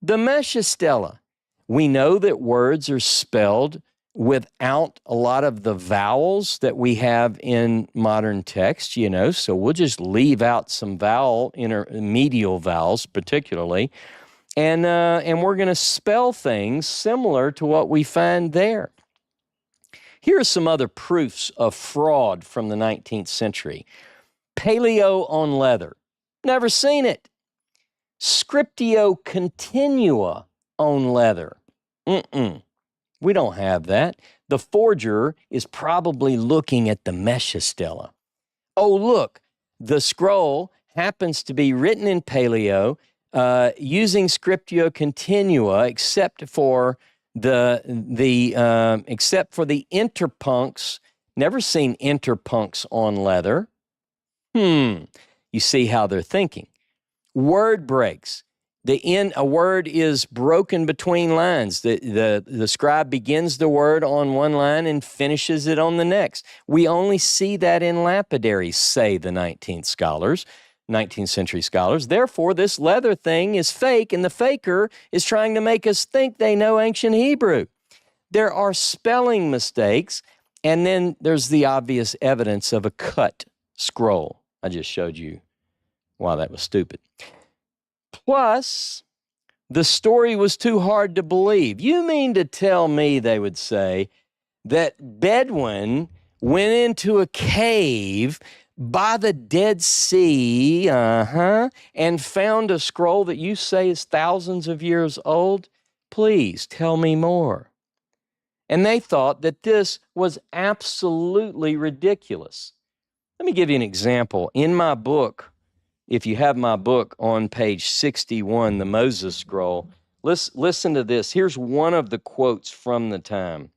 the Mesha Stela. We know that words are spelled without a lot of the vowels that we have in modern text, so we'll just leave out some medial vowels particularly, and we're going to spell things similar to what we find there. Here are some other proofs of fraud from the 19th century. Paleo on leather. Never seen it. Scriptio continua on leather. We don't have that. The forger is probably looking at the Mesha Stela. Oh, look, the scroll happens to be written in Paleo using Scriptio continua, except for the interpuncts. Never seen interpuncts on leather. You see how they're thinking. Word breaks. A word is broken between lines. The scribe begins the word on one line and finishes it on the next. We only see that in lapidaries, say the 19th century scholars. Therefore, this leather thing is fake, and the faker is trying to make us think they know ancient Hebrew. There are spelling mistakes, and then there's the obvious evidence of a cut scroll. I just showed you why that was stupid. Plus, the story was too hard to believe. You mean to tell me, they would say, that Bedouin went into a cave by the Dead Sea, and found a scroll that you say is thousands of years old? Please tell me more. And they thought that this was absolutely ridiculous. Let me give you an example. In my book, if you have my book on page 61, the Moses Scroll, listen to this. Here's one of the quotes from the time.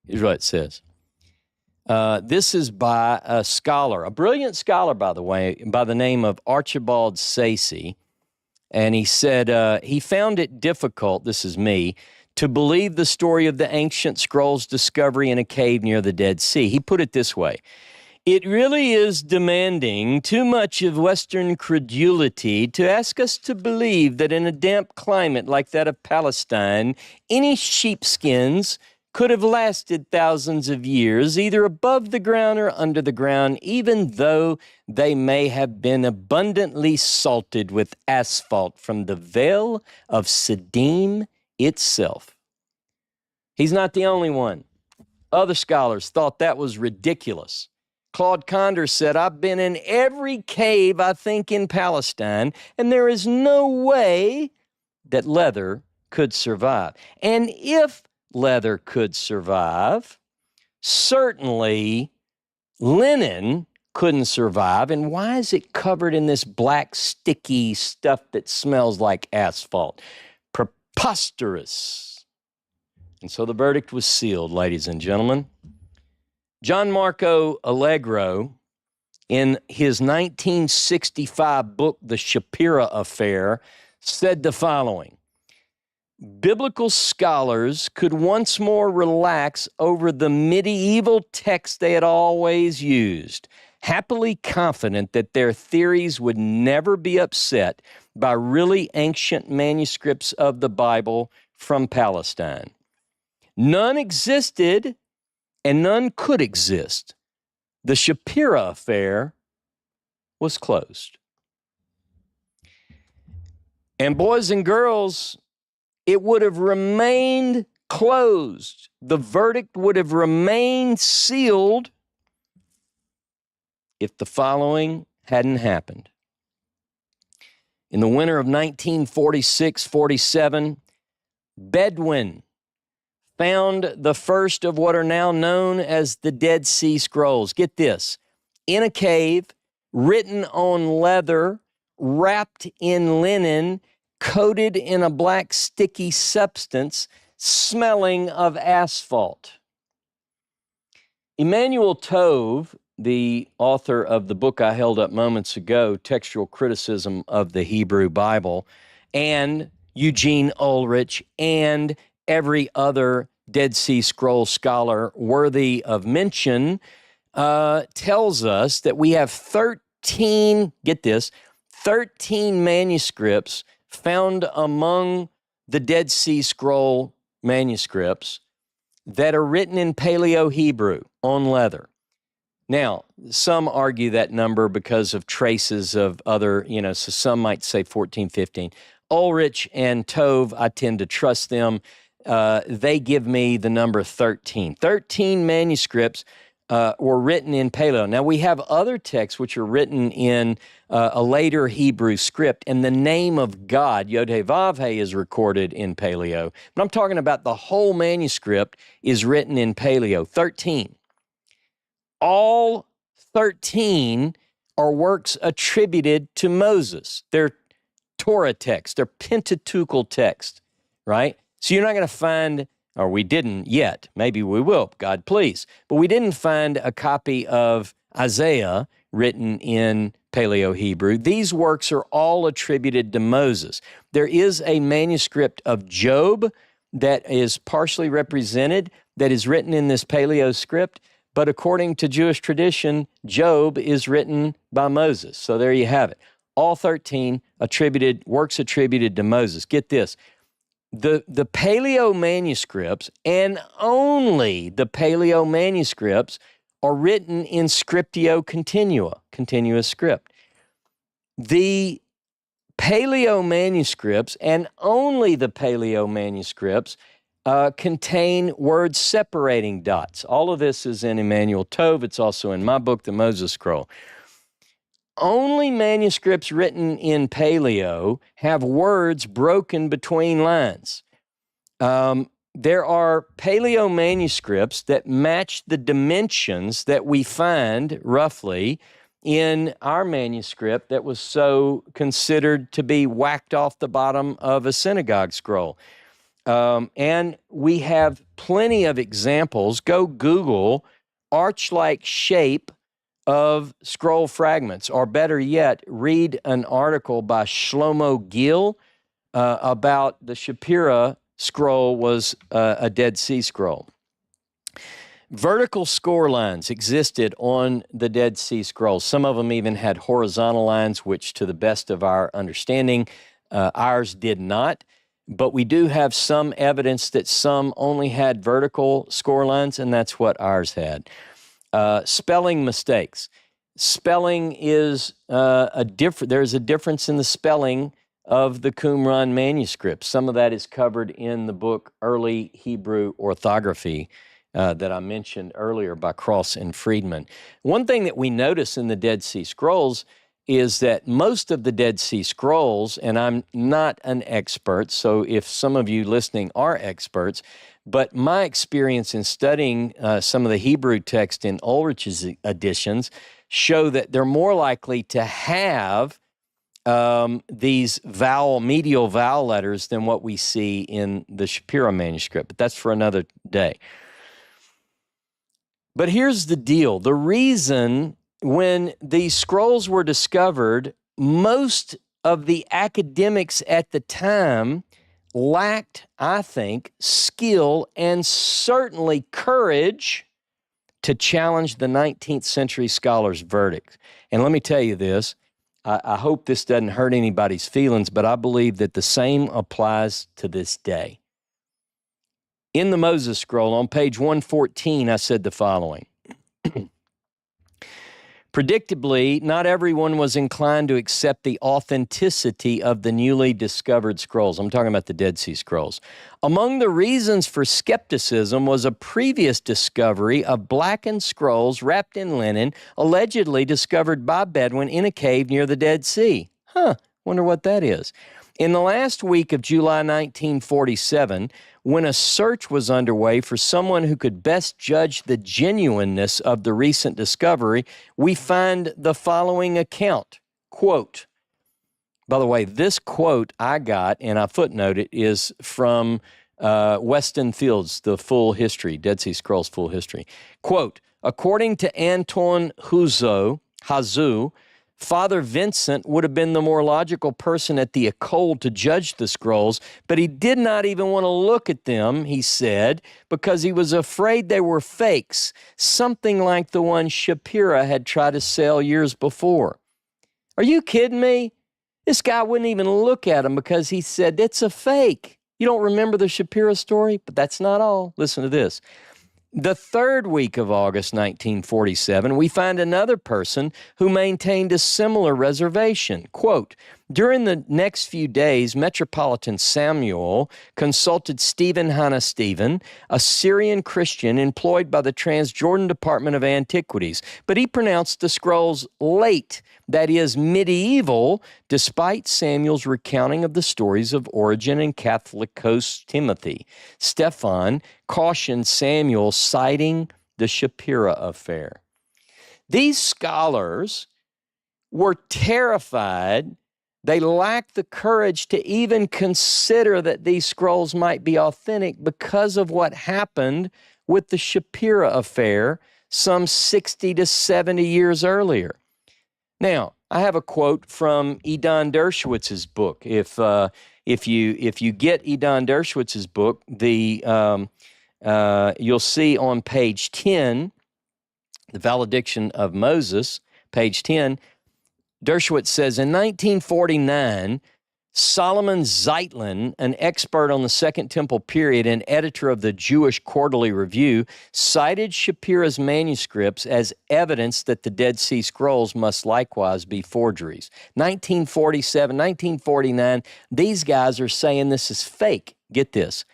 Here's what it says. This is by a scholar, a brilliant scholar, by the way, by the name of Archibald Sayce. And he said he found it difficult, this is me, to believe the story of the ancient scrolls discovery in a cave near the Dead Sea. He put it this way. It really is demanding too much of Western credulity to ask us to believe that in a damp climate like that of Palestine, any sheepskins could have lasted thousands of years, either above the ground or under the ground, even though they may have been abundantly salted with asphalt from the Vale of Siddim itself. He's not the only one. Other scholars thought that was ridiculous. Claude Condor said, I've been in every cave, I think, in Palestine, and there is no way that leather could survive. And if leather could survive, certainly linen couldn't survive. And why is it covered in this black, sticky stuff that smells like asphalt? Preposterous. And so the verdict was sealed, ladies and gentlemen. John Marco Allegro, in his 1965 book, The Shapira Affair, said the following: biblical scholars could once more relax over the medieval text they had always used, happily confident that their theories would never be upset by really ancient manuscripts of the Bible from Palestine. None existed and none could exist. The Shapira Affair was closed. And boys and girls, it would have remained closed. The verdict would have remained sealed if the following hadn't happened. In the winter of 1946-47, Bedouin found the first of what are now known as the Dead Sea Scrolls. Get this, in a cave, written on leather, wrapped in linen, coated in a black sticky substance, smelling of asphalt. Emanuel Tove, the author of the book I held up moments ago, Textual Criticism of the Hebrew Bible, and Eugene Ulrich, and every other Dead Sea Scroll scholar worthy of mention, tells us that we have 13, get this, 13 manuscripts found among the Dead Sea Scroll manuscripts that are written in Paleo-Hebrew on leather. Now, some argue that number because of traces of other, so some might say 14, 15. Ulrich and Tove, I tend to trust them. They give me the number 13. 13 manuscripts were written in Paleo. Now, we have other texts which are written in a later Hebrew script, and the name of God, Yod-Heh-Vav-Heh, is recorded in Paleo. But I'm talking about the whole manuscript is written in Paleo, 13. All 13 are works attributed to Moses. They're Torah texts, they're Pentateuchal texts, right? So you're not going to find, or we didn't yet, maybe we will, God please, but we didn't find a copy of Isaiah written in Paleo-Hebrew. These works are all attributed to Moses. There is a manuscript of Job that is partially represented, that is written in this Paleo script, but according to Jewish tradition, Job is written by Moses. So there you have it. All 13 works attributed to Moses. Get this. The Paleo manuscripts, and only the Paleo manuscripts, are written in scriptio continua, continuous script. The Paleo manuscripts, and only the Paleo manuscripts, contain words separating dots. All of this is in Emanuel Tove. It's also in my book, The Moses Scroll. Only manuscripts written in Paleo have words broken between lines. There are Paleo manuscripts that match the dimensions that we find roughly in our manuscript that was so considered to be whacked off the bottom of a synagogue scroll. And we have plenty of examples. Go Google arch-like shape of scroll fragments, or better yet, read an article by Shlomo Gil about the Shapira Scroll was a Dead Sea Scroll. Vertical score lines existed on the Dead Sea Scrolls. Some of them even had horizontal lines, which to the best of our understanding, ours did not. But we do have some evidence that some only had vertical score lines, and that's what ours had. Spelling mistakes. Spelling is there's a difference in the spelling of the Qumran manuscript. Some of that is covered in the book Early Hebrew Orthography that I mentioned earlier by Cross and Friedman. One thing that we notice in the Dead Sea Scrolls is that most of the Dead Sea Scrolls, and I'm not an expert, so if some of you listening are experts, but my experience in studying some of the Hebrew text in Ulrich's editions show that they're more likely to have these medial vowel letters than what we see in the Shapira manuscript, but that's for another day. But here's the deal. The reason when these scrolls were discovered, most of the academics at the time lacked, I think, skill and certainly courage to challenge the 19th century scholar's verdict. And let me tell you this, I hope this doesn't hurt anybody's feelings, but I believe that the same applies to this day. In the Moses Scroll, on page 114, I said the following. Predictably, not everyone was inclined to accept the authenticity of the newly discovered scrolls. I'm talking about the Dead Sea Scrolls. Among the reasons for skepticism was a previous discovery of blackened scrolls wrapped in linen, allegedly discovered by Bedouin in a cave near the Dead Sea. Wonder what that is. In the last week of July 1947, when a search was underway for someone who could best judge the genuineness of the recent discovery, we find the following account, quote, By the way, this quote I got, and I footnote it, is from Weston Field's The Full History, Dead Sea Scrolls Full History. Quote, according to Anton Hazu, Father Vincent would have been the more logical person at the École to judge the scrolls, but he did not even want to look at them, he said, because he was afraid they were fakes, something like the one Shapira had tried to sell years before. Are you kidding me? This guy wouldn't even look at them because he said, it's a fake. You don't remember the Shapira story? But that's not all. Listen to this. The third week of August 1947, we find another person who maintained a similar reservation. Quote, during the next few days, Metropolitan Samuel consulted Stephen Hannah Stephen, a Syrian Christian employed by the Transjordan Department of Antiquities, but he pronounced the scrolls late, that is, medieval, despite Samuel's recounting of the stories of Origen and Catholicos Timothy. Stephan cautioned Samuel, citing the Shapira affair. These scholars were terrified. They lacked the courage to even consider that these scrolls might be authentic because of what happened with the Shapira affair some 60 to 70 years earlier. Now, I have a quote from Idan Dershowitz's book. If you get Idan Dershowitz's book, you'll see on page 10, the valediction of Moses, page 10, Dershowitz says, in 1949, Solomon Zeitlin, an expert on the Second Temple period and editor of the Jewish Quarterly Review, cited Shapira's manuscripts as evidence that the Dead Sea Scrolls must likewise be forgeries. 1947, 1949, these guys are saying this is fake. Get this.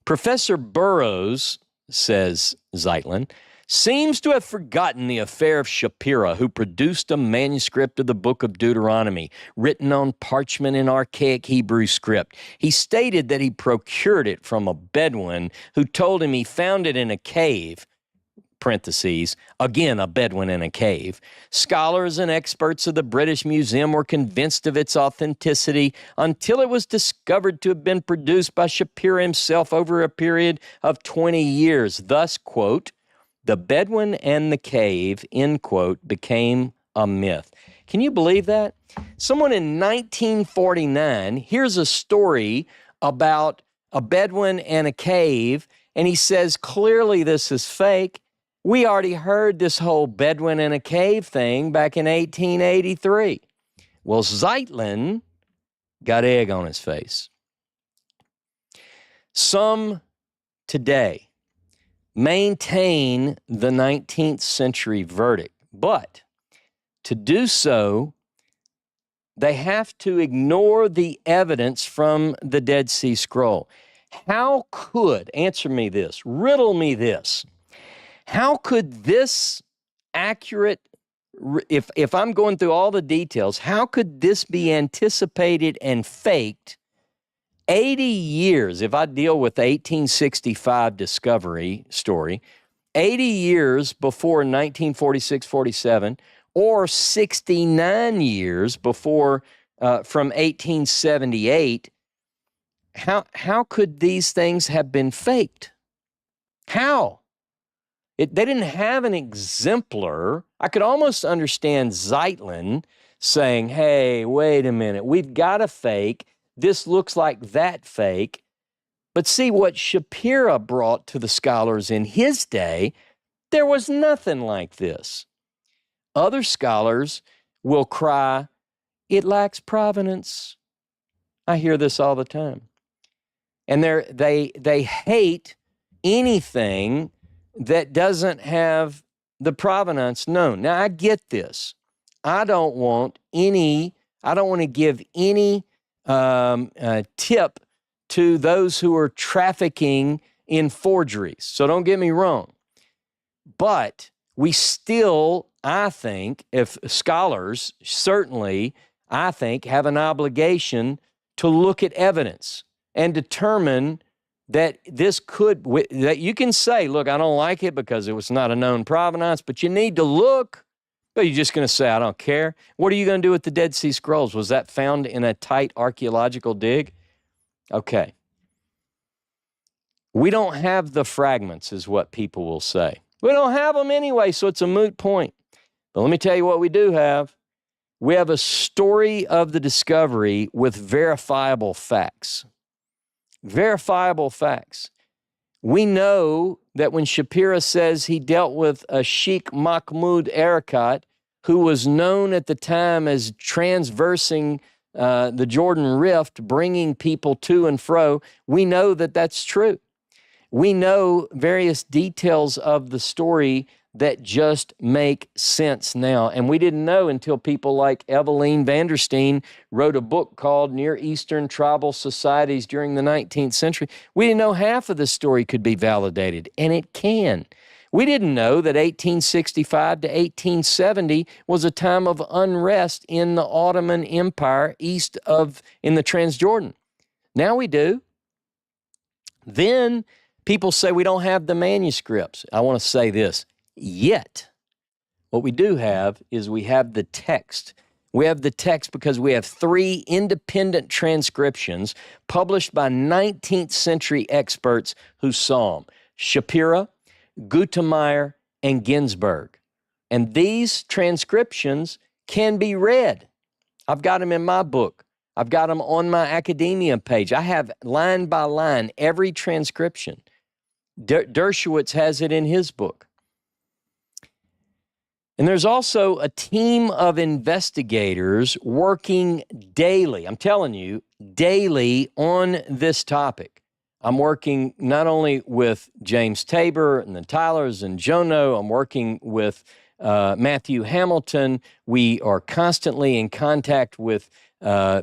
Professor Burroughs, says Zeitlin, seems to have forgotten the affair of Shapira, who produced a manuscript of the book of Deuteronomy, written on parchment in archaic Hebrew script. He stated that he procured it from a Bedouin who told him he found it in a cave, parentheses, again, a Bedouin in a cave. Scholars and experts of the British Museum were convinced of its authenticity until it was discovered to have been produced by Shapira himself over a period of 20 years. Thus, quote, the Bedouin and the cave, end quote, became a myth. Can you believe that? Someone in 1949 hears a story about a Bedouin and a cave, and he says, clearly this is fake. We already heard this whole Bedouin and a cave thing back in 1883. Well, Zeitlin got egg on his face. Some today maintain the 19th century verdict, but to do so, they have to ignore the evidence from the Dead Sea Scroll. How could, answer me this, riddle me this, how could this accurate, if I'm going through all the details, how could this be anticipated and faked 80 years, if I deal with the 1865 discovery story, 80 years before 1946-47, or 69 years before, from 1878, how could these things have been faked? How? They didn't have an exemplar. I could almost understand Zeitlin saying, hey, wait a minute, we've got a fake. This looks like that fake. But see, what Shapira brought to the scholars in his day, there was nothing like this. Other scholars will cry, it lacks provenance. I hear this all the time. And they hate anything that doesn't have the provenance known. Now, I get this. I don't want to give any tip to those who are trafficking in forgeries. So don't get me wrong. But we still, I think, if scholars certainly, I think, have an obligation to look at evidence and determine that that you can say, look, I don't like it because it was not a known provenance, but you need to look. But you're just going to say, I don't care. What are you going to do with the Dead Sea Scrolls? Was that found in a tight archaeological dig? Okay. We don't have the fragments, is what people will say. We don't have them anyway, so it's a moot point. But let me tell you what we do have. We have a story of the discovery with verifiable facts. Verifiable facts. We know that when Shapira says he dealt with a Sheikh Mahmoud Erekat, who was known at the time as transversing the Jordan Rift, bringing people to and fro, we know that that's true. We know various details of the story that just make sense now. And we didn't know until people like Eveline Vandersteen wrote a book called Near Eastern Tribal Societies during the 19th century. We didn't know half of the story could be validated, and it can. We didn't know that 1865 to 1870 was a time of unrest in the Ottoman Empire east of, in the Transjordan. Now we do. Then people say we don't have the manuscripts. I want to say this. Yet, what we do have is we have the text. We have the text because we have 3 independent transcriptions published by 19th century experts who saw them: Shapira, Gutemeyer, and Ginsburg. And these transcriptions can be read. I've got them in my book. I've got them on my academia page. I have line by line every transcription. Dershowitz has it in his book. And there's also a team of investigators working daily, I'm telling you, daily on this topic. I'm working not only with James Tabor and the Tylers and Jono, I'm working with Matthew Hamilton. We are constantly in contact with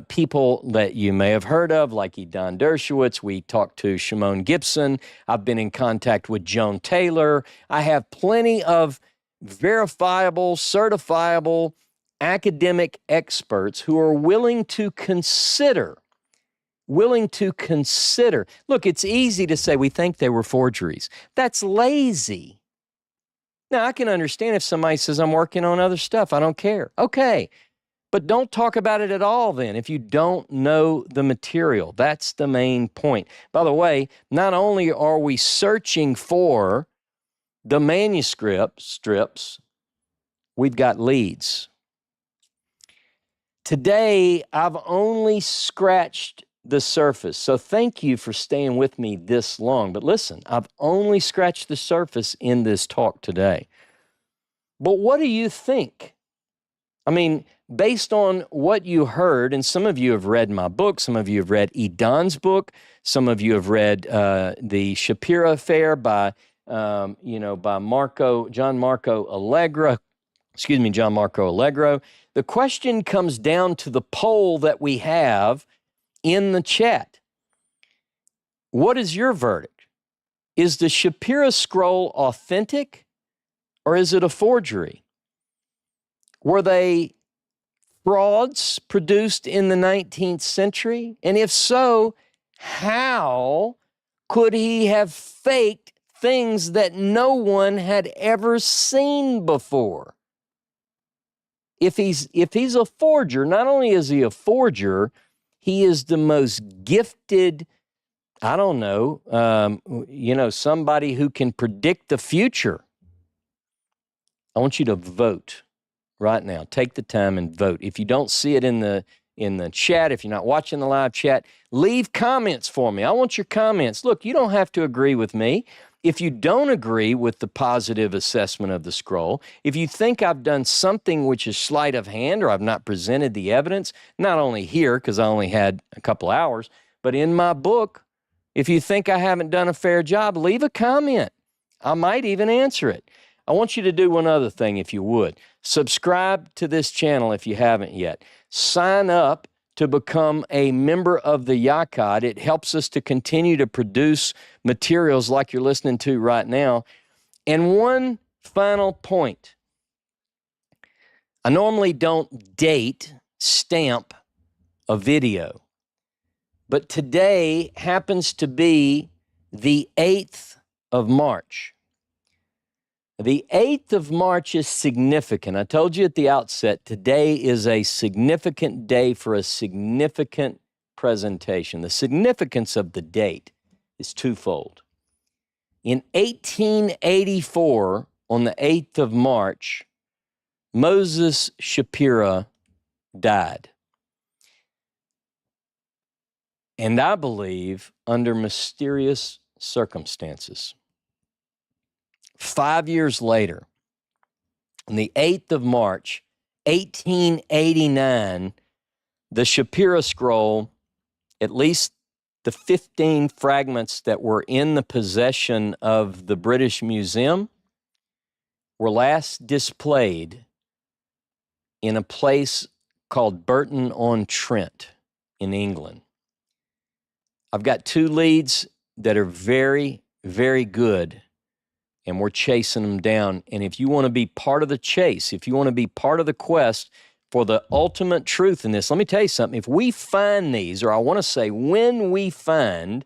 people that you may have heard of, like Don Dershowitz. We talked to Shimon Gibson. I've been in contact with Joan Taylor. I have plenty of verifiable, certifiable academic experts who are willing to consider. Look, it's easy to say we think they were forgeries. That's lazy. Now, I can understand if somebody says, I'm working on other stuff. I don't care. Okay. But don't talk about it at all then if you don't know the material. That's the main point. By the way, not only are we searching for the manuscript strips, we've got leads. Today, I've only scratched the surface. So thank you for staying with me this long. But listen, I've only scratched the surface in this talk today. But what do you think? I mean, based on what you heard, and some of you have read my book, some of you have read Don's book, some of you have read the Shapira Affair by John Marco Allegro. The question comes down to the poll that we have in the chat. What is your verdict? Is the Shapira Scroll authentic or is it a forgery? Were they frauds produced in the 19th century? And if so, how could he have faked things that no one had ever seen before? If he's a forger, not only is he a forger, he is the most gifted, somebody who can predict the future. I want you to vote right now. Take the time and vote. If you don't see it in the chat, if you're not watching the live chat, leave comments for me. I want your comments. Look, you don't have to agree with me. If you don't agree with the positive assessment of the scroll, if you think I've done something which is sleight of hand or I've not presented the evidence, not only here because I only had a couple hours, but in my book, if you think I haven't done a fair job, leave a comment. I might even answer it. I want you to do one other thing if you would. Subscribe to this channel if you haven't yet. Sign up to become a member of the Yakad. It helps us to continue to produce materials like you're listening to right now. And one final point. I normally don't stamp a video, but today happens to be the 8th of March. The 8th of March is significant. I told you at the outset, today is a significant day for a significant presentation. The significance of the date is twofold. In 1884, on the 8th of March, Moses Shapira died. And I believe under mysterious circumstances. 5 years later, on the 8th of March, 1889, the Shapira Scroll, at least the 15 fragments that were in the possession of the British Museum, were last displayed in a place called Burton-on-Trent in England. I've got two leads that are very, very good, and we're chasing them down. And if you want to be part of the chase, if you want to be part of the quest for the ultimate truth in this, let me tell you something. If we find these, or I want to say when we find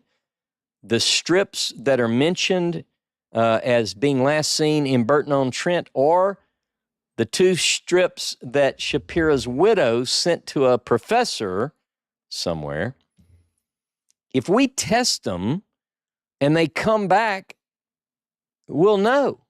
the strips that are mentioned as being last seen in Burton-on-Trent, or the two strips that Shapira's widow sent to a professor somewhere, if we test them and they come back, we'll know.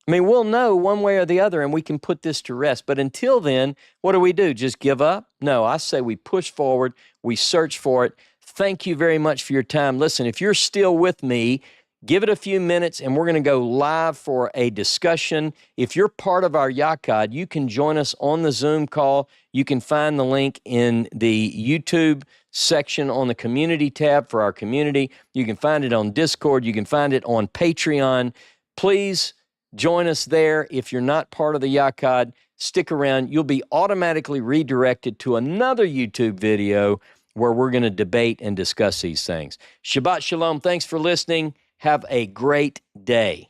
I mean, we'll know one way or the other, and we can put this to rest. But until then, what do? Just give up? No, I say we push forward, we search for it. Thank you very much for your time. Listen, if you're still with me, give it a few minutes, and we're going to go live for a discussion. If you're part of our YACOD, you can join us on the Zoom call. You can find the link in the YouTube section on the community tab for our community. You can find it on Discord. You can find it on Patreon. Please join us there. If you're not part of the YACOD, stick around. You'll be automatically redirected to another YouTube video where we're going to debate and discuss these things. Shabbat Shalom. Thanks for listening. Have a great day.